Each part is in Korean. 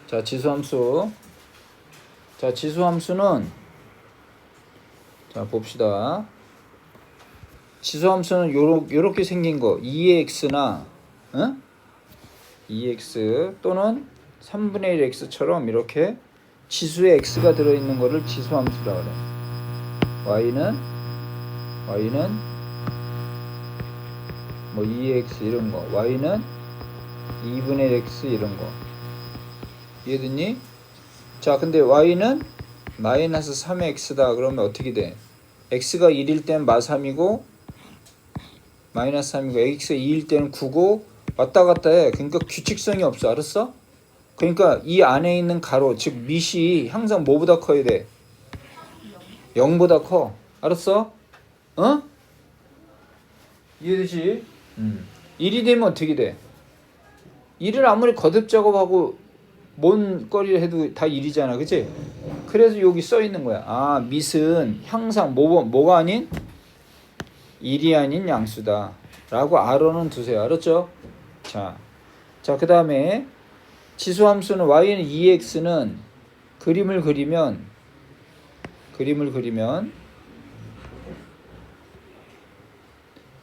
자, 지수함수. 자, 지수함수는 자, 봅시다. 지수함수는 요렇게 생긴 거 2x나 2x 또는 3분의 1 x처럼 이렇게 지수에 x가 들어있는 거를 지수함수라 그래. y는 뭐 2x 이런 거, y는 2분의 1 x 이런 거. 이해됐니? 자, 근데 y는 마이너스 3x다 그러면 어떻게 돼? x가 1일 땐 마3이고 마이너스 3이고 x가 2일 때는 9고 왔다 갔다 해. 그러니까 규칙성이 없어. 알았어? 그러니까 이 안에 있는 가로 즉 밑이 항상 뭐보다 커야 돼? 0보다 커. 알았어? 어? 이해되지? 1이 되면 어떻게 돼? 1을 아무리 거듭 작업하고 뭔 거리를 해도 다 1이잖아. 그치? 그래서 여기 써 있는 거야. 아, 밑은 항상 뭐가 아닌? 1이 아닌 양수다 라고 알아는 두세요. 알았죠? 자, 그 다음에 지수함수는 y는 2x는 그림을 그리면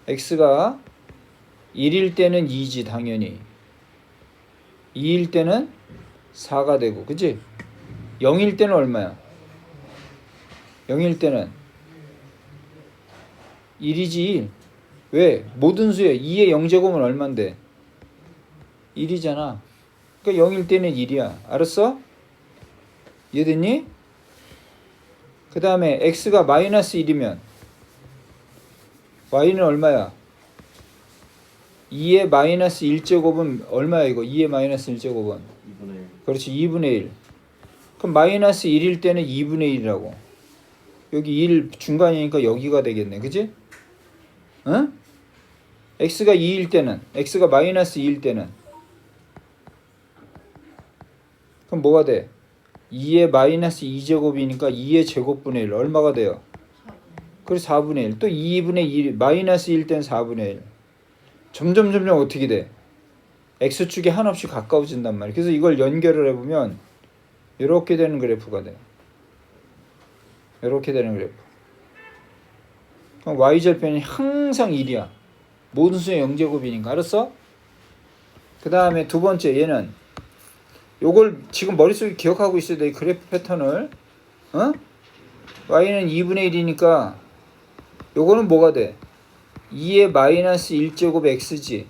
x가 1일 때는 2지 당연히 2일 때는 4가 되고 그치? 0일 때는 얼마야? 0일 때는 1이지. 왜? 모든 수에 2의 0제곱은 얼만데? 1이잖아. 그러니까 0일 때는 1이야. 알았어? 이해됐니? 그 다음에 x가 마이너스 1이면 y는 얼마야? 2의 마이너스 1제곱은 얼마야 이거? 2의 마이너스 1제곱은? 2분의 1. 그렇지. 2분의 1. 그럼 마이너스 1일 때는 2분의 1이라고. 여기 1 중간이니까 여기가 되겠네. 그치? 응? x가 2일 때는 x가 마이너스 2일 때는 그럼 뭐가 돼? 2의 마이너스 2제곱이니까 2의 제곱분의 1 얼마가 돼요? 그래서 4분의 1. 또 2분의 1 마이너스 1 때는 4분의 1. 점점 어떻게 돼? x축이 한없이 가까워진단 말이야. 그래서 이걸 연결을 해보면 이렇게 되는 그래프가 돼. 이렇게 되는 그래프. 그럼 y절편이 항상 1이야. 모든 수의 0제곱이니까. 알았어? 그 다음에 두 번째 얘는 요걸 지금 머릿속에 기억하고 있어야 돼. 이 그래프 패턴을. y는 2분의 1이니까 요거는 뭐가 돼? 2의 마이너스 1제곱 x지.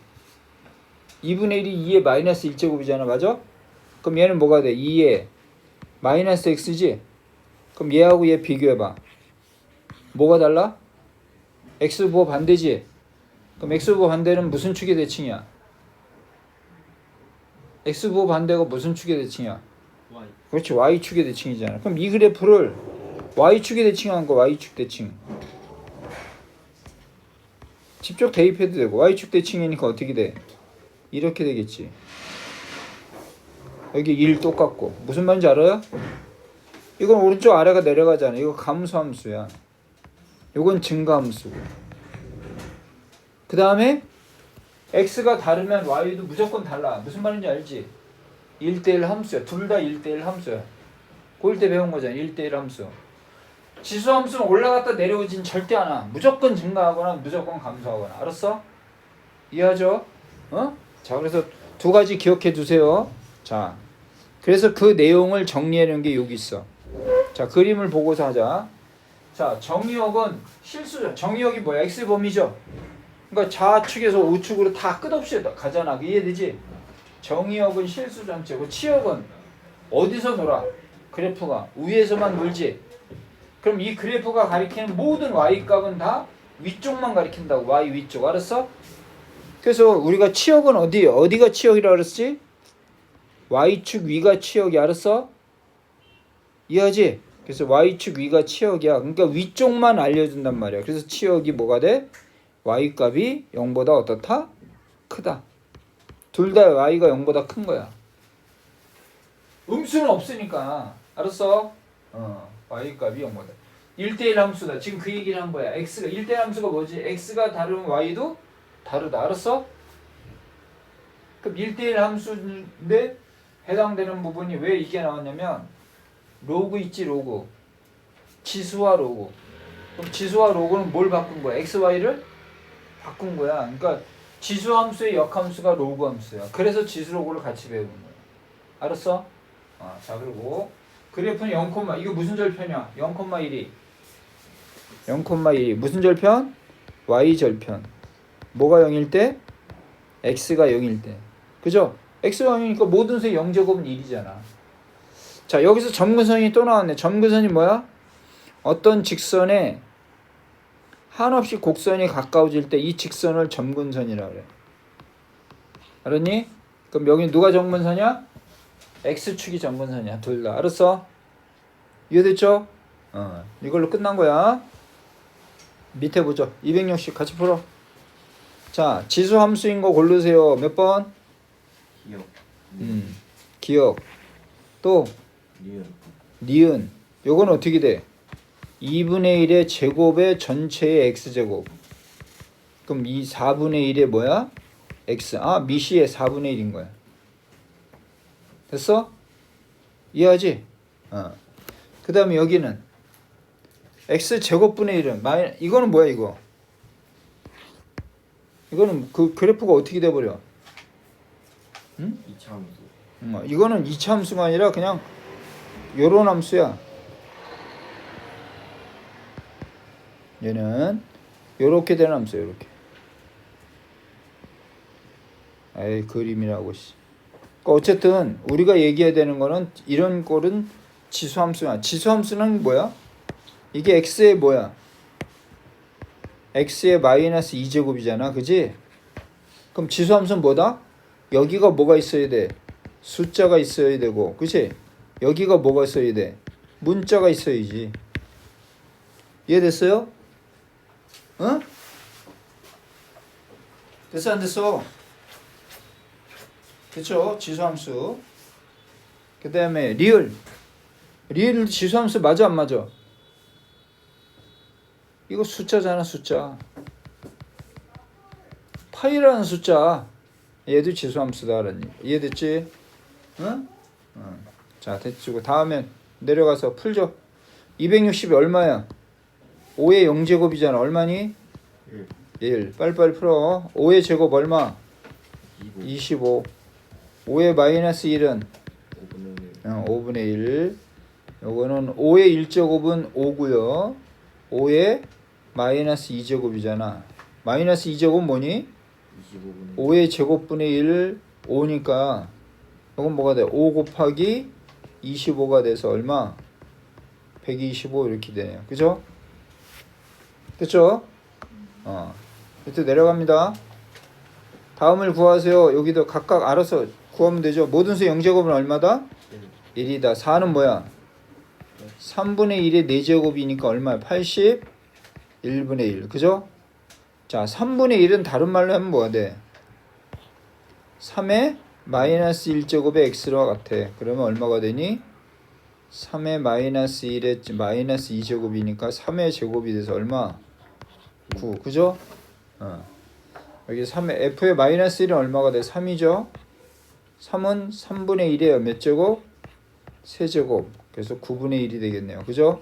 2분의 1이 2의 마이너스 1제곱이잖아. 맞아? 그럼 얘는 뭐가 돼? 2의 마이너스 x지. 그럼 얘하고 얘 비교해봐. 뭐가 달라? x부호 반대지. 그럼 x부호 반대는 무슨 축의 대칭이야? x부호 반대가 무슨 축의 대칭이야? Y. 그렇지. y축의 대칭이잖아. 그럼 이 그래프를 y축의 대칭한 거 y축 대칭. 직접 대입해도 되고 y축 대칭이니까 어떻게 돼? 이렇게 되겠지. 여기 1 똑같고. 무슨 말인지 알아요? 이건 오른쪽 아래가 내려가잖아. 이거 감소함수야. 이건 증가함수고. 그 다음에 x가 다르면 y도 무조건 달라. 무슨 말인지 알지? 1대1 함수야. 둘 다 1대1 함수야. 고1 때 배운 거잖아. 1대1 함수. 지수함수는 올라갔다 내려오진 절대 않아. 무조건 증가하거나 무조건 감소하거나. 알았어? 이해하죠? 자, 그래서 두 가지 기억해 두세요. 자, 그래서 그 내용을 정리해 놓은 게 여기 있어. 자, 그림을 보고서 하자. 자, 정의역은 실수죠. 정의역이 뭐야? x범위죠. 그러니까 좌측에서 우측으로 다 끝없이 가잖아. 이해되지? 정의역은 실수 전체고 치역은 어디서 놀아? 그래프가 위에서만 놀지. 그럼 이 그래프가 가리키는 모든 y값은 다 위쪽만 가리킨다고. y 위쪽. 알았어? 그래서 우리가 치역은 어디가 치역이라고 그랬지? y축 위가 치역이. 알았어? 이해하지? 그래서 y축 위가 치역이야. 그러니까 위쪽만 알려준단 말이야. 그래서 치역이 뭐가 돼? y값이 0보다 어떻다? 크다. 둘 다 y가 0보다 큰 거야. 음수는 없으니까. 알았어? y값이 0보다. 1대1 함수다. 지금 그 얘기를 한 거야. x가 1대1 함수가 뭐지? x가 다르면 y도 다르다. 알았어? 그럼 1대1 함수인데 해당되는 부분이 왜 이게 나왔냐면 로그 있지 로그. 지수와 로그. 그럼 지수와 로그는 뭘 바꾼 거야? x, y를 바꾼 거야. 그러니까 지수 함수의 역함수가 로그 함수야. 그래서 지수 로그를 같이 배우는 거야. 알았어? 자 그리고 그래프는 0, 이거 무슨 절편이야? 0,1이 0,1이 무슨 절편? y 절편. 뭐가 0일 때? x가 0일 때. 그죠? x가 0이니까 모든 수의 0제곱은 1이잖아. 자 여기서 점근선이 또 나왔네. 점근선이 뭐야? 어떤 직선에 한없이 곡선이 가까워질 때 이 직선을 점근선이라고 그래. 알았니? 그럼 여기 누가 점근선이야? x축이 점근선이야. 둘 다. 알았어? 이해됐죠? 이걸로 끝난 거야. 밑에 보죠. 260 같이 풀어. 자, 지수 함수인 거 고르세요. 몇 번? 기억. 기억. 또 니은. 니은. 요건 어떻게 돼? 2분의 1의 제곱의 전체의 x제곱. 그럼 이 4분의 1의 뭐야? x. 미시의 4분의 1인 거야. 됐어? 이해하지? 그 다음에 여기는 x제곱분의 1은 이거는 뭐야 이거? 이거는 그 그래프가 어떻게 돼버려? 응? 2차 함수. 이거는 2차 함수가 아니라 그냥 요런 함수야. 얘는 요렇게 되는 함수야. 요렇게. 에이 그림이라고 씨. 그러니까 어쨌든 우리가 얘기해야 되는 거는 이런 꼴은 지수함수야. 지수함수는 뭐야? 이게 x의 뭐야? x의 마이너스 2제곱이잖아. 그지? 그럼 지수함수는 뭐다? 여기가 뭐가 있어야 돼? 숫자가 있어야 되고. 그치? 여기가 뭐가 있어야 돼? 문자가 있어야지. 이해됐어요? 응? 됐어 안 됐어? 그쵸? 지수함수. 그 다음에 리을 지수함수 맞아 안 맞아? 이거 숫자잖아 숫자. 파이라는 숫자. 얘도 지수함수다. 알았니? 이해됐지? 응? 자 됐지. 다음에 내려가서 풀죠. 260이 얼마야? 5의 0제곱이잖아. 얼마니? 1. 빨리빨리 풀어. 5의 제곱 얼마? 25. 5의 마이너스 1은? 5분의 1. 요거는 5의 1제곱은 5고요. 5의 마이너스 2제곱이잖아. 마이너스 2제곱 뭐니? 5의 제곱분의 1 5니까 이건 뭐가 돼? 5 곱하기 25가 돼서 얼마? 125 이렇게 되네요. 그죠? 그쵸? 밑에 내려갑니다. 다음을 구하세요. 여기도 각각 알아서 구하면 되죠. 모든 수 0제곱은 얼마다? 1이다. 4는 뭐야? 3분의 1의 4제곱이니까 얼마야? 81분의 1. 그죠? 자, 3분의 1은 다른 말로 하면 뭐가 돼? 3의 마이너스 1제곱의 x와 같아. 그러면 얼마가 되니? 3의 마이너스 1의 마이너스 2제곱이니까 3의 제곱이 돼서 얼마? 9. 그죠? 여기 3의 f의 마이너스 1은 얼마가 돼? 3이죠? 3은 3분의 1의 몇 제곱? 세제곱. 그래서 9분의 1이 되겠네요. 그죠?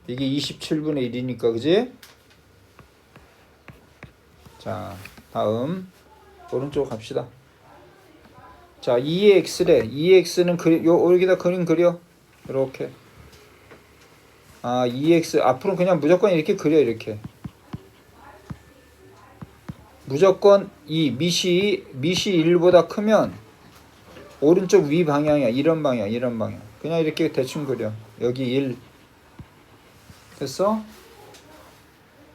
이게 27분의 1이니까 그지? 자, 다음 오른쪽 갑시다. 자, 2의 x래. 2의 x는 여기다 그림 그려. 이렇게. 2x 앞으로 그냥 무조건 이렇게 그려. 이렇게. 무조건 이 미시 1보다 크면 오른쪽 위 방향이야. 이런 방향. 그냥 이렇게 대충 그려. 여기 1. 됐어?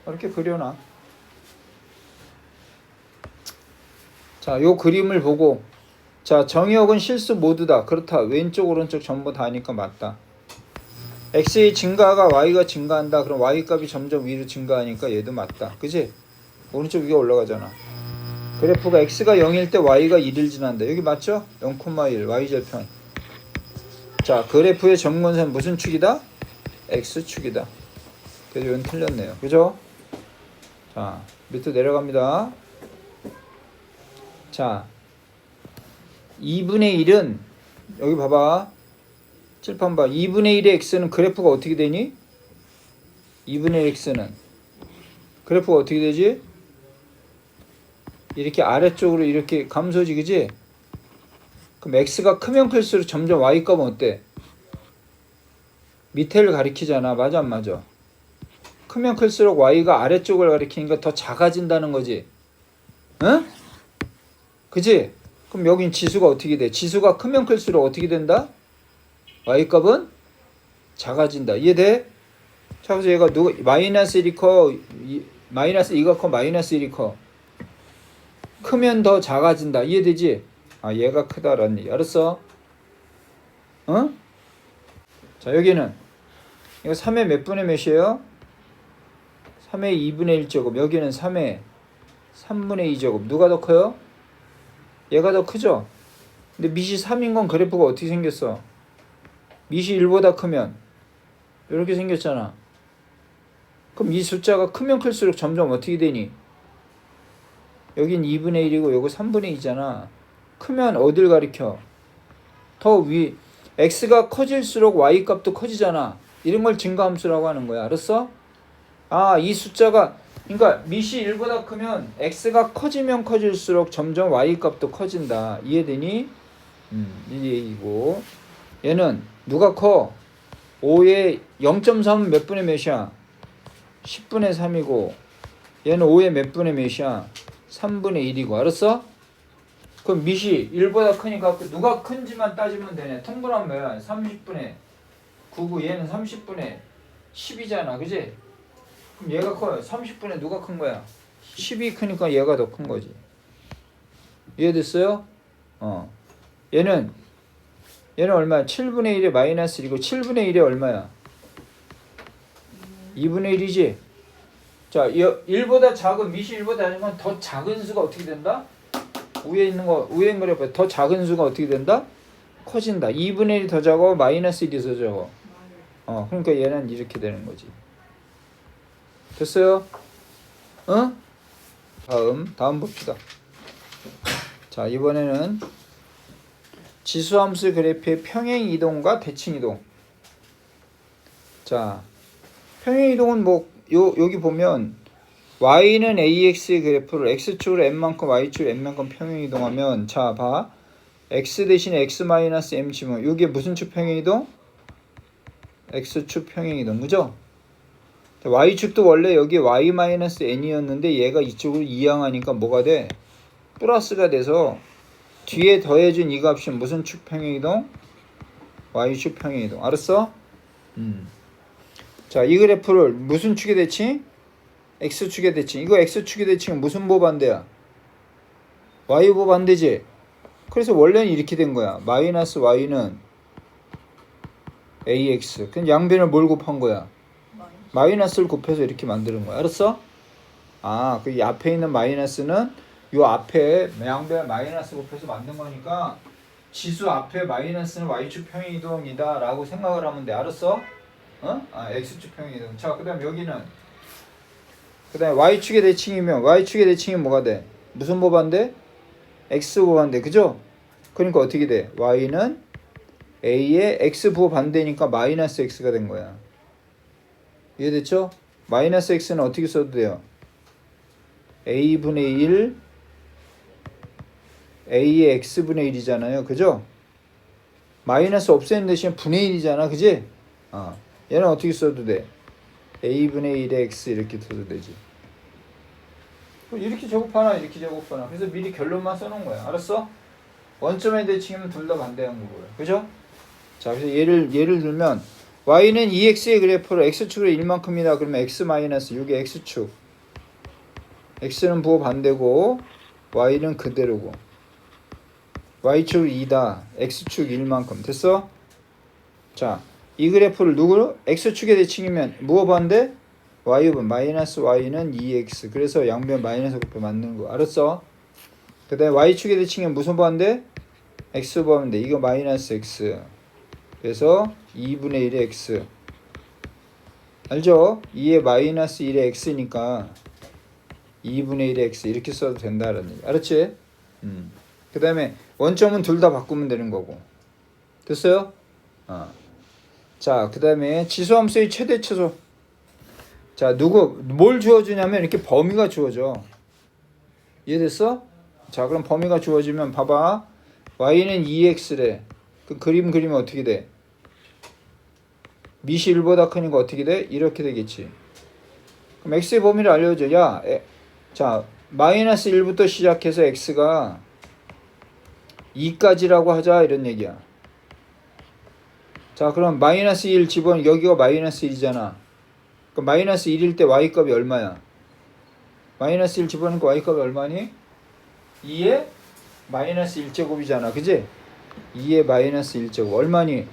이렇게 그려놔. 자, 요 그림을 보고 자, 정의역은 실수 모두다. 그렇다. 왼쪽 오른쪽 전부 다니까 맞다. x의 증가가 y가 증가한다. 그럼 y 값이 점점 위로 증가하니까 얘도 맞다. 그치? 오른쪽 위가 올라가잖아. 그래프가 x가 0일 때 y가 1을 지난다. 여기 맞죠? 0,1 y절편. 자, 그래프의 점근선 무슨 축이다? x축이다. 그래서 이건 틀렸네요. 그죠? 자, 밑으로 내려갑니다. 자, 2분의 1은 여기 봐봐. 칠판 봐. 2분의 1의 x는 그래프가 어떻게 되니? 2분의 1 x는 그래프가 어떻게 되지? 이렇게 아래쪽으로 이렇게 감소지, 그지? 그럼 x가 크면 클수록 점점 y값은 어때? 밑에를 가리키잖아. 맞아 안 맞아? 크면 클수록 y가 아래쪽을 가리키니까 더 작아진다는 거지. 응? 그지? 그럼 여긴 지수가 어떻게 돼? 지수가 크면 클수록 어떻게 된다? y값은 작아진다. 이해돼? 자, 그래서 얘가 마이너스 1이 커, 마이너스 2가 커, 마이너스 1이 커. 크면 더 작아진다. 이해되지? 아, 얘가 크다라는 얘기. 알았어? 어? 자, 여기는 이거 3의 몇 분의 몇이에요? 3의 2분의 1제곱. 여기는 3의 3분의 2제곱. 누가 더 커요? 얘가 더 크죠? 근데 밑이 3인 건 그래프가 어떻게 생겼어? 밑이 1보다 크면 이렇게 생겼잖아. 그럼 이 숫자가 크면 클수록 점점 어떻게 되니? 여긴 2분의 1이고 여기 3분의 2잖아. 크면 어딜 가리켜? 더 위. x가 커질수록 y 값도 커지잖아. 이런 걸 증가함수라고 하는 거야. 알았어? 아, 이 숫자가 그러니까 밑이 1보다 크면 x가 커지면 커질수록 점점 y 값도 커진다. 이해되니? 이 얘기고. 얘는 누가 커? 5의 0.3은 몇 분의 몇이야? 10분의 3이고 얘는 5의 몇 분의 몇이야? 3분의 1이고. 알았어? 그럼 밑이 1보다 크니까 누가 큰지만 따지면 되네. 통분하면 뭐야? 30분의 9고 얘는 30분의 10이잖아. 그지? 그럼 얘가 커요. 30분의 누가 큰 거야? 10이 크니까 얘가 더 큰 거지. 이해됐어요? 얘는 얼마야? 7분의 1에 마이너스 1이고 7분의 1에 얼마야? 2분의 1이지? 자, 1보다 작은, 밑이 1보다 작으면 더 작은 수가 어떻게 된다? 위에 있는 그래프 더 작은 수가 어떻게 된다? 커진다. 2분의 1이 더 작아? 마이너스 1이 더 작아? 그러니까 얘는 이렇게 되는 거지. 됐어요? 다음 봅시다. 자, 이번에는 지수함수 그래프의 평행 이동과 대칭 이동. 자, 평행 이동은 여기 보면 y는 ax의 그래프를 x축으로 n만큼 y축으로 n만큼 평행 이동하면, 자, 봐. x 대신에 x 마이너스 m 치면 이게 무슨 축 평행 이동? x축 평행 이동. 그죠? y축도 원래 여기 y 마이너스 n이었는데 얘가 이쪽으로 이항하니까 뭐가 돼? 플러스가 돼서 뒤에 더해준 이 값이 무슨 축 평행 이동? y축 평행 이동. 알았어? 자, 이 그래프를 무슨 축의 대칭? x축의 대칭. 이거 x축의 대칭은 무슨 보반대야? y 보반대지? 그래서 원래는 이렇게 된 거야. 마이너스 y는 ax. 그럼 양변을 뭘 곱한 거야? 마이너스를 곱해서 이렇게 만드는 거야. 알았어? 아, 그 앞에 있는 마이너스는 요 앞에 양변 마이너스 곱해서 만든 거니까 지수 앞에 마이너스는 y축 평행 이동이다 라고 생각을 하면 돼. 알았어? x축 평행 이동. 자, 그 다음 여기는 그 다음에 y축의 대칭이면 y축의 대칭이 뭐가 돼? 무슨 보반대? x 보반대. 그죠? 그러니까 어떻게 돼? y는 a의 x 보반대니까 마이너스 x가 된 거야. 이해됐죠? 마이너스 x는 어떻게 써도 돼요? a분의 1 a의 x분의 1이잖아요. 그죠? 마이너스 없애는 대신 분의 1이잖아. 그지? 얘는 어떻게 써도 돼? a분의 1의 x 이렇게 써도 되지. 이렇게 제곱하나 이렇게 제곱하나. 그래서 미리 결론만 써놓은 거야. 알았어? 원점의 대칭이면 둘 다 반대한 거고요. 그죠? 자, 그래서 예를 들면 y는 2x의 그래프를 x축으로 1만큼이다. 그러면 x 마이너스 6의 x축. x는 부호 반대고 y는 그대로고. y축 2다. x축 1만큼. 됐어? 자, 이 그래프를 누구로? x축의 대칭이면 무호 반대? y분 마이너스 y는 2x. 그래서 양변 마이너스 곱해 만드는 거. 알았어? 그 다음에 y축의 대칭은 무슨 반대? x 반대. 이거 마이너스 x. 그래서 2분의 1의 x. 알죠? 2의 마이너스 1의 x니까 2분의 1의 x 이렇게 써도 된다라는 얘기. 알았지? 그 다음에 원점은 둘 다 바꾸면 되는 거고. 됐어요? 자, 그 다음에 지수함수의 최대 최소. 자, 뭘 주어주냐면 이렇게 범위가 주어져. 이해됐어? 자, 그럼 범위가 주어지면 봐봐. y는 2x래. 그 그림 그리면 어떻게 돼? 밑이 1보다 크니까 어떻게 돼? 이렇게 되겠지. 그럼 x의 범위를 알려줘. 야, 자, 마이너스 1부터 시작해서 x가 2까지라고 하자 이런 얘기야. 자, 그럼 마이너스 1 집어넣으면 여기가 마이너스 1이잖아. 그럼 마이너스 1일 때 y값이 얼마야? 마이너스 1 집어넣으니까 y값이 얼마니? 2의 마이너스 1제곱이잖아. 그지? 2의 마이너스 1제곱 얼마니?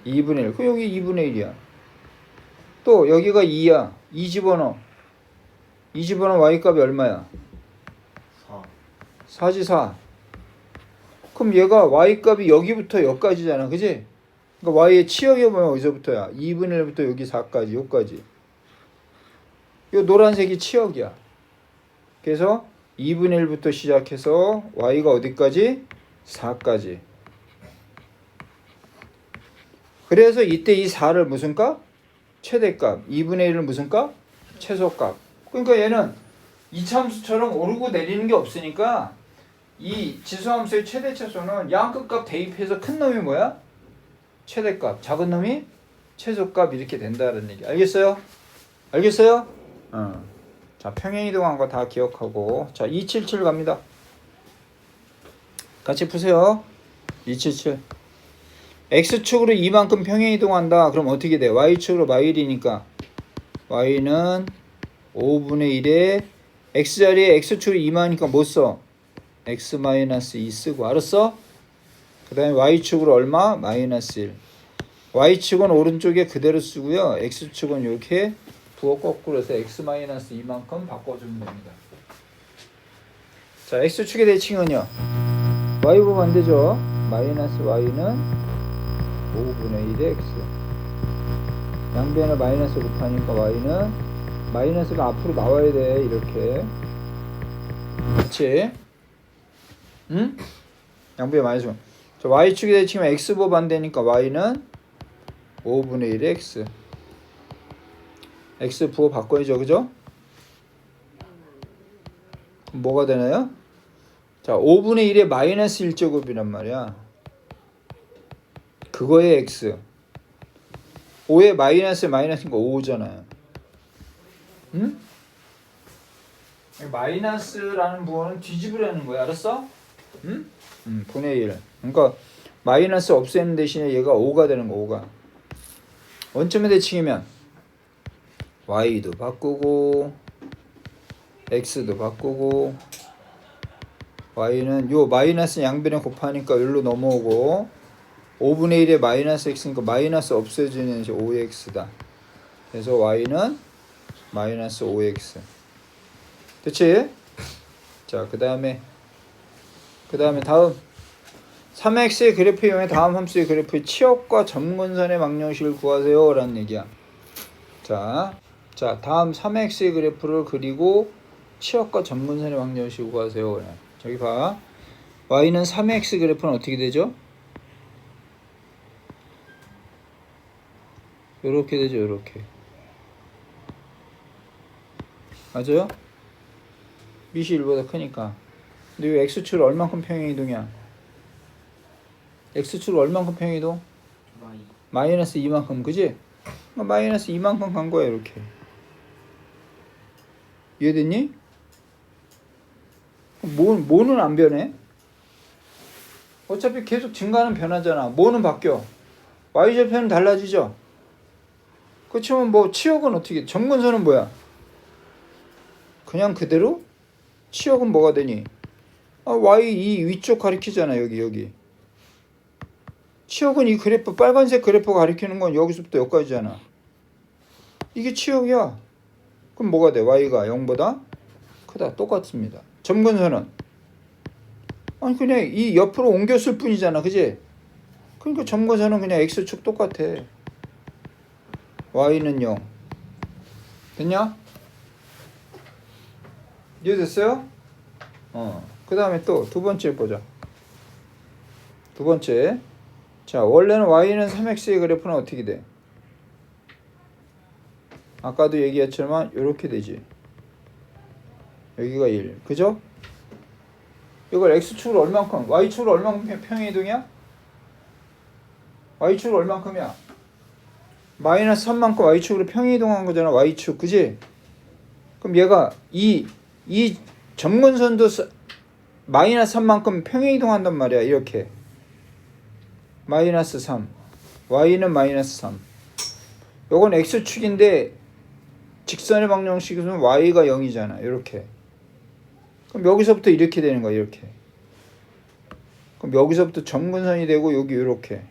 2분의 1. 그럼 여기 2분의 1이야. 또 여기가 2야. 2 집어넣어. 2 집어넣으면 y값이 얼마야? 4. 4지 4. 그럼 얘가 y값이 여기부터 여기까지잖아. 그지? 그러니까 y의 치역이 뭐야? 어디서부터야? 2분의 1부터 여기 4까지. 여기까지. 요 노란색이 치역이야. 그래서 2분의 1부터 시작해서 y가 어디까지? 4까지. 그래서 이때 이 4를 무슨 값? 최대값. 2분의 1은 무슨 값? 최소값. 그러니까 얘는 이차함수처럼 오르고 내리는 게 없으니까 이 지수함수의 최대 최소는 양끝값 대입해서 큰 놈이 뭐야? 최대값. 작은 놈이 최소값 이렇게 된다는 얘기. 알겠어요? 알겠어요? 자, 평행이동한 거 다 기억하고. 자, 277 갑니다. 같이 푸세요. 277. x축으로 이만큼 평행이동한다. 그럼 어떻게 돼? y축으로 마일이니까 y는 5분의 1에 x자리에 x축으로 2만이니까 못 써. x-2 쓰고. 알았어? 그 다음에 y축으로 얼마? 마이너스 1. y축은 오른쪽에 그대로 쓰고요. x축은 이렇게 부호 거꾸로 해서 x-2만큼 바꿔주면 됩니다. 자, x축의 대칭은요. y보면 안 되죠. 마이너스 y는 5분의 1의 x. 양변을 마이너스 곱하니까 y는 마이너스가 앞으로 나와야 돼. 이렇게. 그렇지? 응? 양변에 마이너스. 자, y축이 대칭이면 x보 반대니까 y는 5분의 1의 x. x 부호 바꿔야죠. 그죠? 그럼 뭐가 되나요? 자, 5분의 1의 마이너스 1제곱이란 말이야. 그거의 x. 5의 마이너스니까 5잖아요. 응? 마이너스라는 부호는 뒤집으라는 거야. 알았어? 응? 분의 1. 그러니까 마이너스 없애는 대신에 얘가 5가 되는 거. 5가. 원점의 대칭이면 y도 바꾸고 x도 바꾸고 y는 요 마이너스 양변에 곱하니까 여기로 넘어오고 5분의 1에 마이너스 x니까 마이너스 없애지는 이제 5x다. 그래서 y는 마이너스 5x. 그치? 자, 그 다음에 다음 3x의 그래프 이용해 다음 함수의 그래프의 치역과 점근선의 망령식을 구하세요 라는 얘기야. 자, 다음 3x의 그래프를 그리고 치역과 점근선의 망령식을 구하세요. 저기 봐. y는 3x 그래프는 어떻게 되죠? 요렇게 되죠. 요렇게. 맞아요? 밑이 1보다 크니까. 근데 이 x축을 얼만큼 평행이동이야? x축을 얼만큼 평행이동? 마이너스 2만큼. 그지? 마이너스 2만큼 간 거야. 이렇게. 이해됐니? 뭐는 안 변해? 어차피 계속 증가는 변하잖아. 뭐는 바뀌어? y절편은 달라지죠? 그렇지만 뭐 치역은 어떻게? 점근선은 뭐야? 그냥 그대로? 치역은 뭐가 되니? y 이 위쪽 가리키잖아. 여기. 치역은 이 그래프, 빨간색 그래프 가리키는 건 여기서부터 여기까지잖아. 이게 치역이야. 그럼 뭐가 돼? y가 0보다 크다. 똑같습니다. 점근선은 아니 그냥 이 옆으로 옮겼을 뿐이잖아. 그지? 그러니까 점근선은 그냥 x축 똑같아. y는 0. 됐냐? 이해됐어요? 그 다음에 또 두 번째 보자. 두 번째 자, 원래는 y는 3x의 그래프는 어떻게 돼? 아까도 얘기했지만 이렇게 되지. 여기가 1. 그죠? 이걸 x축으로 얼만큼, y축으로 얼만큼 평행이동이야? y축으로 얼만큼이야? 마이너스 3만큼 y축으로 평행이동한 거잖아. y축. 그지? 그럼 얘가 이 점근선도 마이너스 3만큼 평행이동한단 말이야. 이렇게. 마이너스 3. y는 마이너스 3. 요건 x축인데 직선의 방정식은 y가 0이잖아. 이렇게. 그럼 여기서부터 이렇게 되는 거야. 이렇게. 그럼 여기서부터 점근선이 되고 여기 이렇게.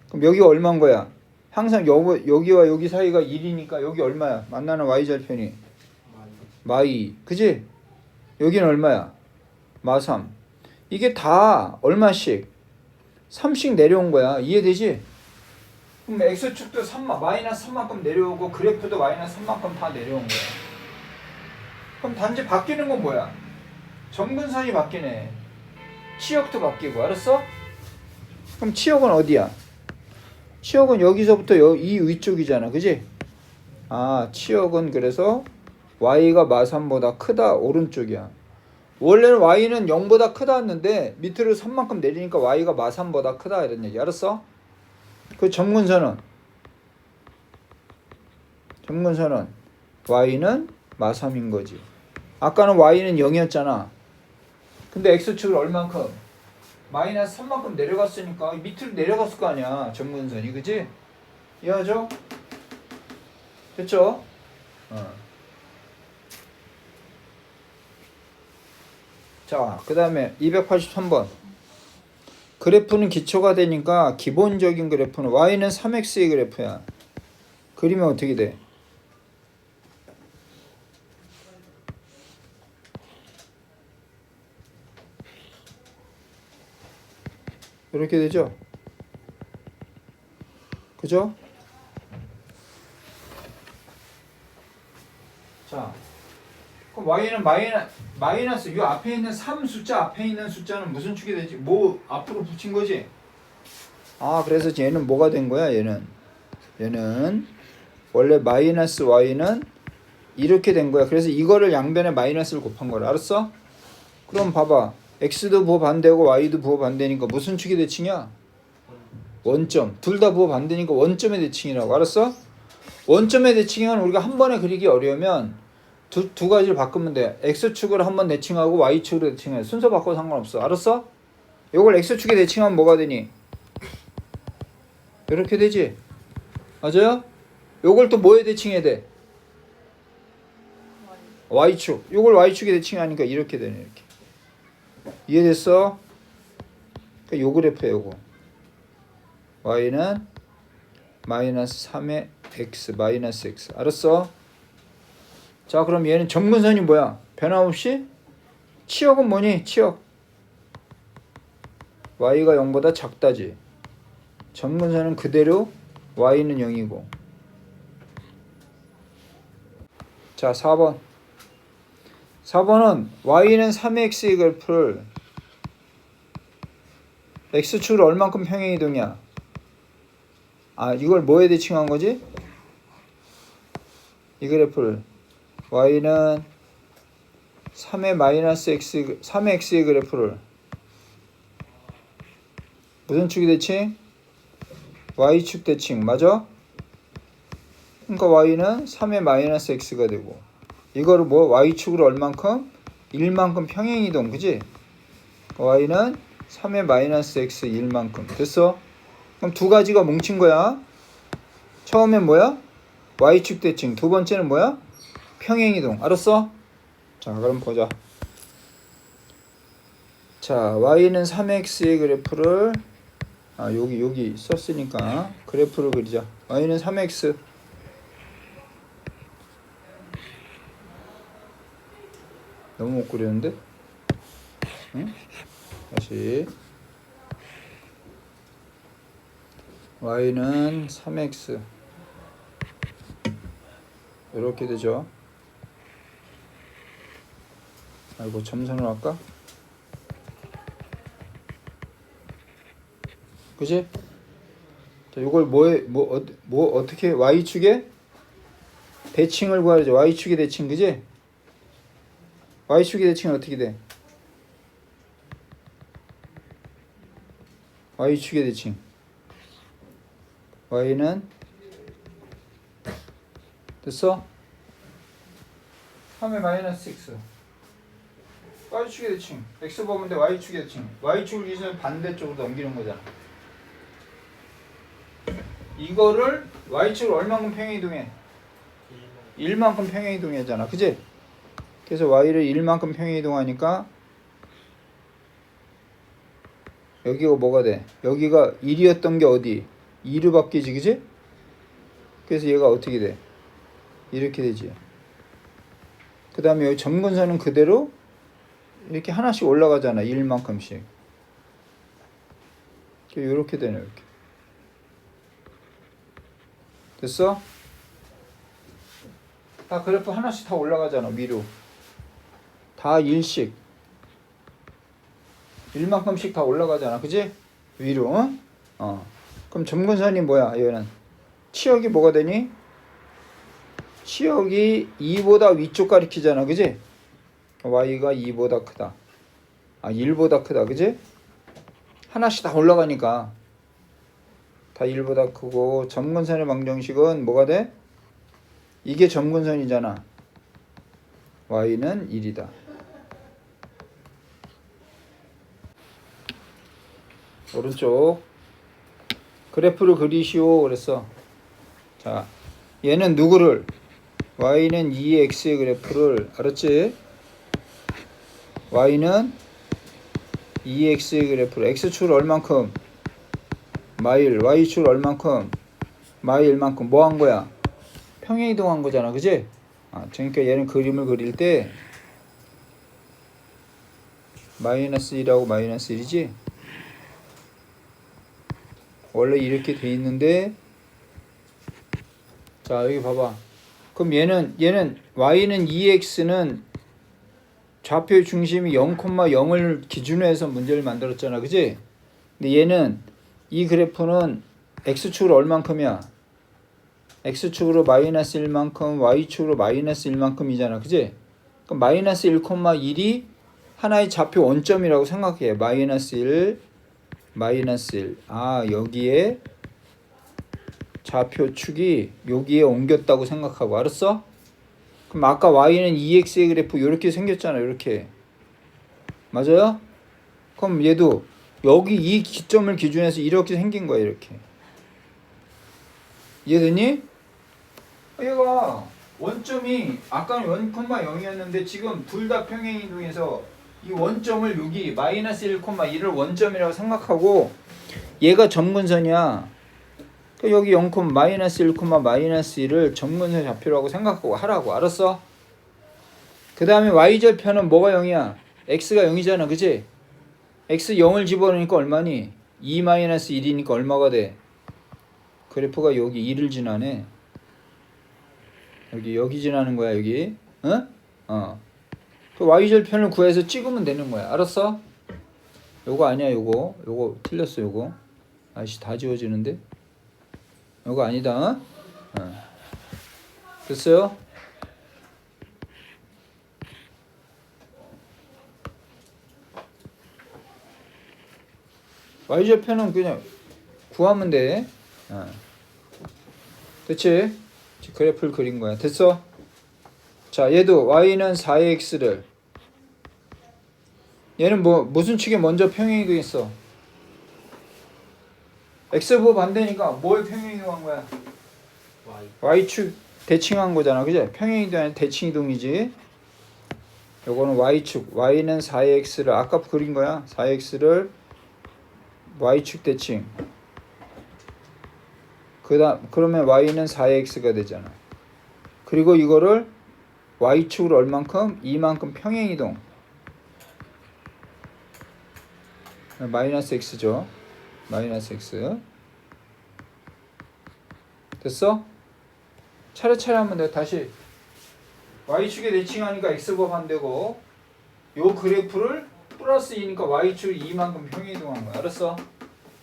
그럼 여기가 얼마인 거야? 항상 여기와 여기 사이가 1이니까 여기 얼마야? 만나는 y절편이 마2. 그지? 여기는 얼마야? 마3. 이게 다 얼마씩? 3씩 내려온 거야. 이해되지? 그럼 x축도 마이너스 3만큼 내려오고 그래프도 마이너스 3만큼 다 내려온 거야. 그럼 단지 바뀌는 건 뭐야? 점근선이 바뀌네. 치역도 바뀌고. 알았어? 그럼 치역은 어디야? 치역은 여기서부터 이 위쪽이잖아. 그지? 아, 치역은 그래서 y가 마3보다 크다. 오른쪽이야. 원래는 y는 0보다 크다 했는데 밑으로 3만큼 내리니까 y가 마3보다 크다 이런 얘기. 알았어? 그 점근선은 y는 마3인 거지. 아까는 y는 0이었잖아. 근데 x축을 얼만큼? 마이너스 3만큼 내려갔으니까 밑으로 내려갔을 거 아니야. 점근선이. 그지? 이해하죠? 됐죠? 자, 그 다음에 283번. 그래프는 기초가 되니까 기본적인 그래프는 y는 3x의 그래프야. 그리면 어떻게 돼? 이렇게 되죠? 그죠? 자, 그럼 y는 마이너스 이 앞에 있는 3 숫자 앞에 있는 숫자는 무슨 축이 되지? 뭐 앞으로 붙인 거지? 아, 그래서 얘는 뭐가 된 거야? 얘는 원래 마이너스 y는 이렇게 된 거야. 그래서 이거를 양변에 마이너스를 곱한 거라. 알았어? 그럼 봐봐. x도 부호 반대고 y도 부호 반대니까 무슨 축이 대칭이야? 원점. 둘 다 부호 반대니까 원점의 대칭이라고. 알았어? 원점의 대칭은 우리가 한 번에 그리기 어려우면 두 가지를 바꾸면 돼. x축을 한번 대칭하고 y축으로 대칭해. 순서 바꿔도 상관없어. 알았어? 요걸 x축에 대칭하면 뭐가 되니? 이렇게 되지? 맞아요? 요걸 또 뭐에 대칭해야 돼? y축. 요걸 y축에 대칭하니까 이렇게 되네. 이렇게. 이해됐어? 그러니까 요 그래프야 요거. y는 마이너스 3의 x 마이너스 x. 알았어? 자, 그럼 얘는 점근선이 뭐야? 변함없이? 치역은 뭐니? 치역. y가 0보다 작다지. 점근선은 그대로 y는 0이고. 자, 4번. 4번은 y는 3x의 그래프를 x축으로 얼만큼 평행이동이야? 아, 이걸 뭐에 대칭한 거지? 이 그래프를 y는 3의 마이너스 x 3의 x의 그래프를 무슨 축이 대칭? y축 대칭. 맞아? 그러니까 y는 3의 마이너스 x가 되고 이거를 뭐 y축으로 얼만큼? 1만큼 평행이동. 그지? y는 3의 마이너스 x 1만큼. 됐어? 그럼 두 가지가 뭉친 거야. 처음엔 뭐야? y축 대칭. 두 번째는 뭐야? 평행이동. 알았어? 자, 그럼 보자. 자, y는 3x의 그래프를 여기 썼으니까 그래프를 그리자. y는 3x. 너무 못 그리는데? 응? 다시. y는 3x. 이렇게 되죠. 아이고, 점선을 할까? 그지? 자, 이걸 어떻게 y축의 대칭을 구하죠. y축의 대칭, 그지? y축의 대칭은 어떻게 돼? y축의 대칭. y는 됐어? 3의 마이너스 x. y축의 대칭. x 보면 y축의 대칭. y축을 기준으로 반대쪽으로 넘기는 거잖아. 이거를 y축을 얼마큼 평행이동해? 1만큼 평행이동하잖아. 그지? 그래서 y를 1만큼 평행이동하니까 여기가 뭐가 돼? 여기가 1이었던 게 어디? 2로 바뀌지, 그지? 그래서 얘가 어떻게 돼? 이렇게 되지. 그 다음에 여기 점근선은 그대로 이렇게 하나씩 올라가잖아. 1만큼씩. 이렇게 되네, 이렇게. 됐어? 다 그래프 하나씩 다 올라가잖아, 위로. 다 1씩. 1만큼씩 다 올라가잖아, 그지? 위로, 그럼 점근선이 뭐야, 얘는? 치역이 뭐가 되니? 치역이 2보다 위쪽 가리키잖아, 그지? y가 2보다 크다. 1보다 크다, 그지? 하나씩 다 올라가니까 다 1보다 크고, 점근선의 방정식은 뭐가 돼? 이게 점근선이잖아. y는 1이다. 오른쪽 그래프를 그리시오 그랬어. 자, 얘는 누구를? y는 2x의 그래프를, 알았지? y는 2x의 그래프를 x축을 얼만큼? 마일, y축을 얼만큼? 마일만큼. 뭐 한 거야? 평행이동한 거잖아, 그지? 그러니까 얘는 그림을 그릴 때 마이너스 1하고 마이너스 1이지? 원래 이렇게 돼 있는데, 자, 여기 봐봐. 그럼 얘는 y는 2x는 좌표의 중심이 0,0을 기준으로 해서 문제를 만들었잖아, 그지? 근데 얘는 이 그래프는 x축으로 얼만큼이야? x축으로 마이너스 1만큼, y축으로 마이너스 1만큼이잖아, 그지? 그럼 마이너스 1,1이 하나의 좌표 원점이라고 생각해. 마이너스 1, 마이너스 1. 여기에 좌표축이 여기에 옮겼다고 생각하고, 알았어? 그럼 아까 y는 2x의 그래프 이렇게 생겼잖아, 이렇게. 맞아요? 그럼 얘도 여기 이 기점을 기준해서 이렇게 생긴 거야, 이렇게. 이해되니? 얘가 원점이 아까는 0,0이었는데 지금 둘 다 평행이동해서 이 원점을 여기 마이너스 1,1을 원점이라고 생각하고, 얘가 점근선이야. 여기 0, 마이너스 1, 마이너스 1을 점근선 좌표라고 생각하고 하라고. 알았어? 그 다음에 y절편은 뭐가 0이야? x가 0이잖아, 그치? x 0을 집어넣으니까 얼마니? 2 마이너스 1이니까 얼마가 돼? 그래프가 여기 2를 지나네. 여기 지나는 거야, 여기. 그 y절편을 구해서 찍으면 되는 거야. 알았어? 요거 아니야, 요거 틀렸어, 요거. 아이씨, 다 지워지는데? 요거 아니다. 됐어요? y절편은 그냥 구하면 돼. 됐지? 그래프를 그린 거야. 됐어? 자, 얘도 y는 4x를, 얘는 무슨 축에 먼저 평행이동했어? x보 반대니까 뭘 평행이동한 거야? y축 대칭한 거잖아, 그지? 평행이동이 아니라 대칭이동이지. 요거는 y축, y는 4x를 아까 그린 거야. 4x를 y축 대칭. 그러면 y는 4x가 되잖아. 그리고 이거를 y축으로 얼만큼? 2만큼 평행이동. 마이너스 x죠. 마이너스 x. 됐어? 차례차례 하면 돼. 다시 y축에 대칭하니까 x가 반대고, 요 그래프를 플러스 2니까 y축을 2만큼 평행이동한 거야. 알았어?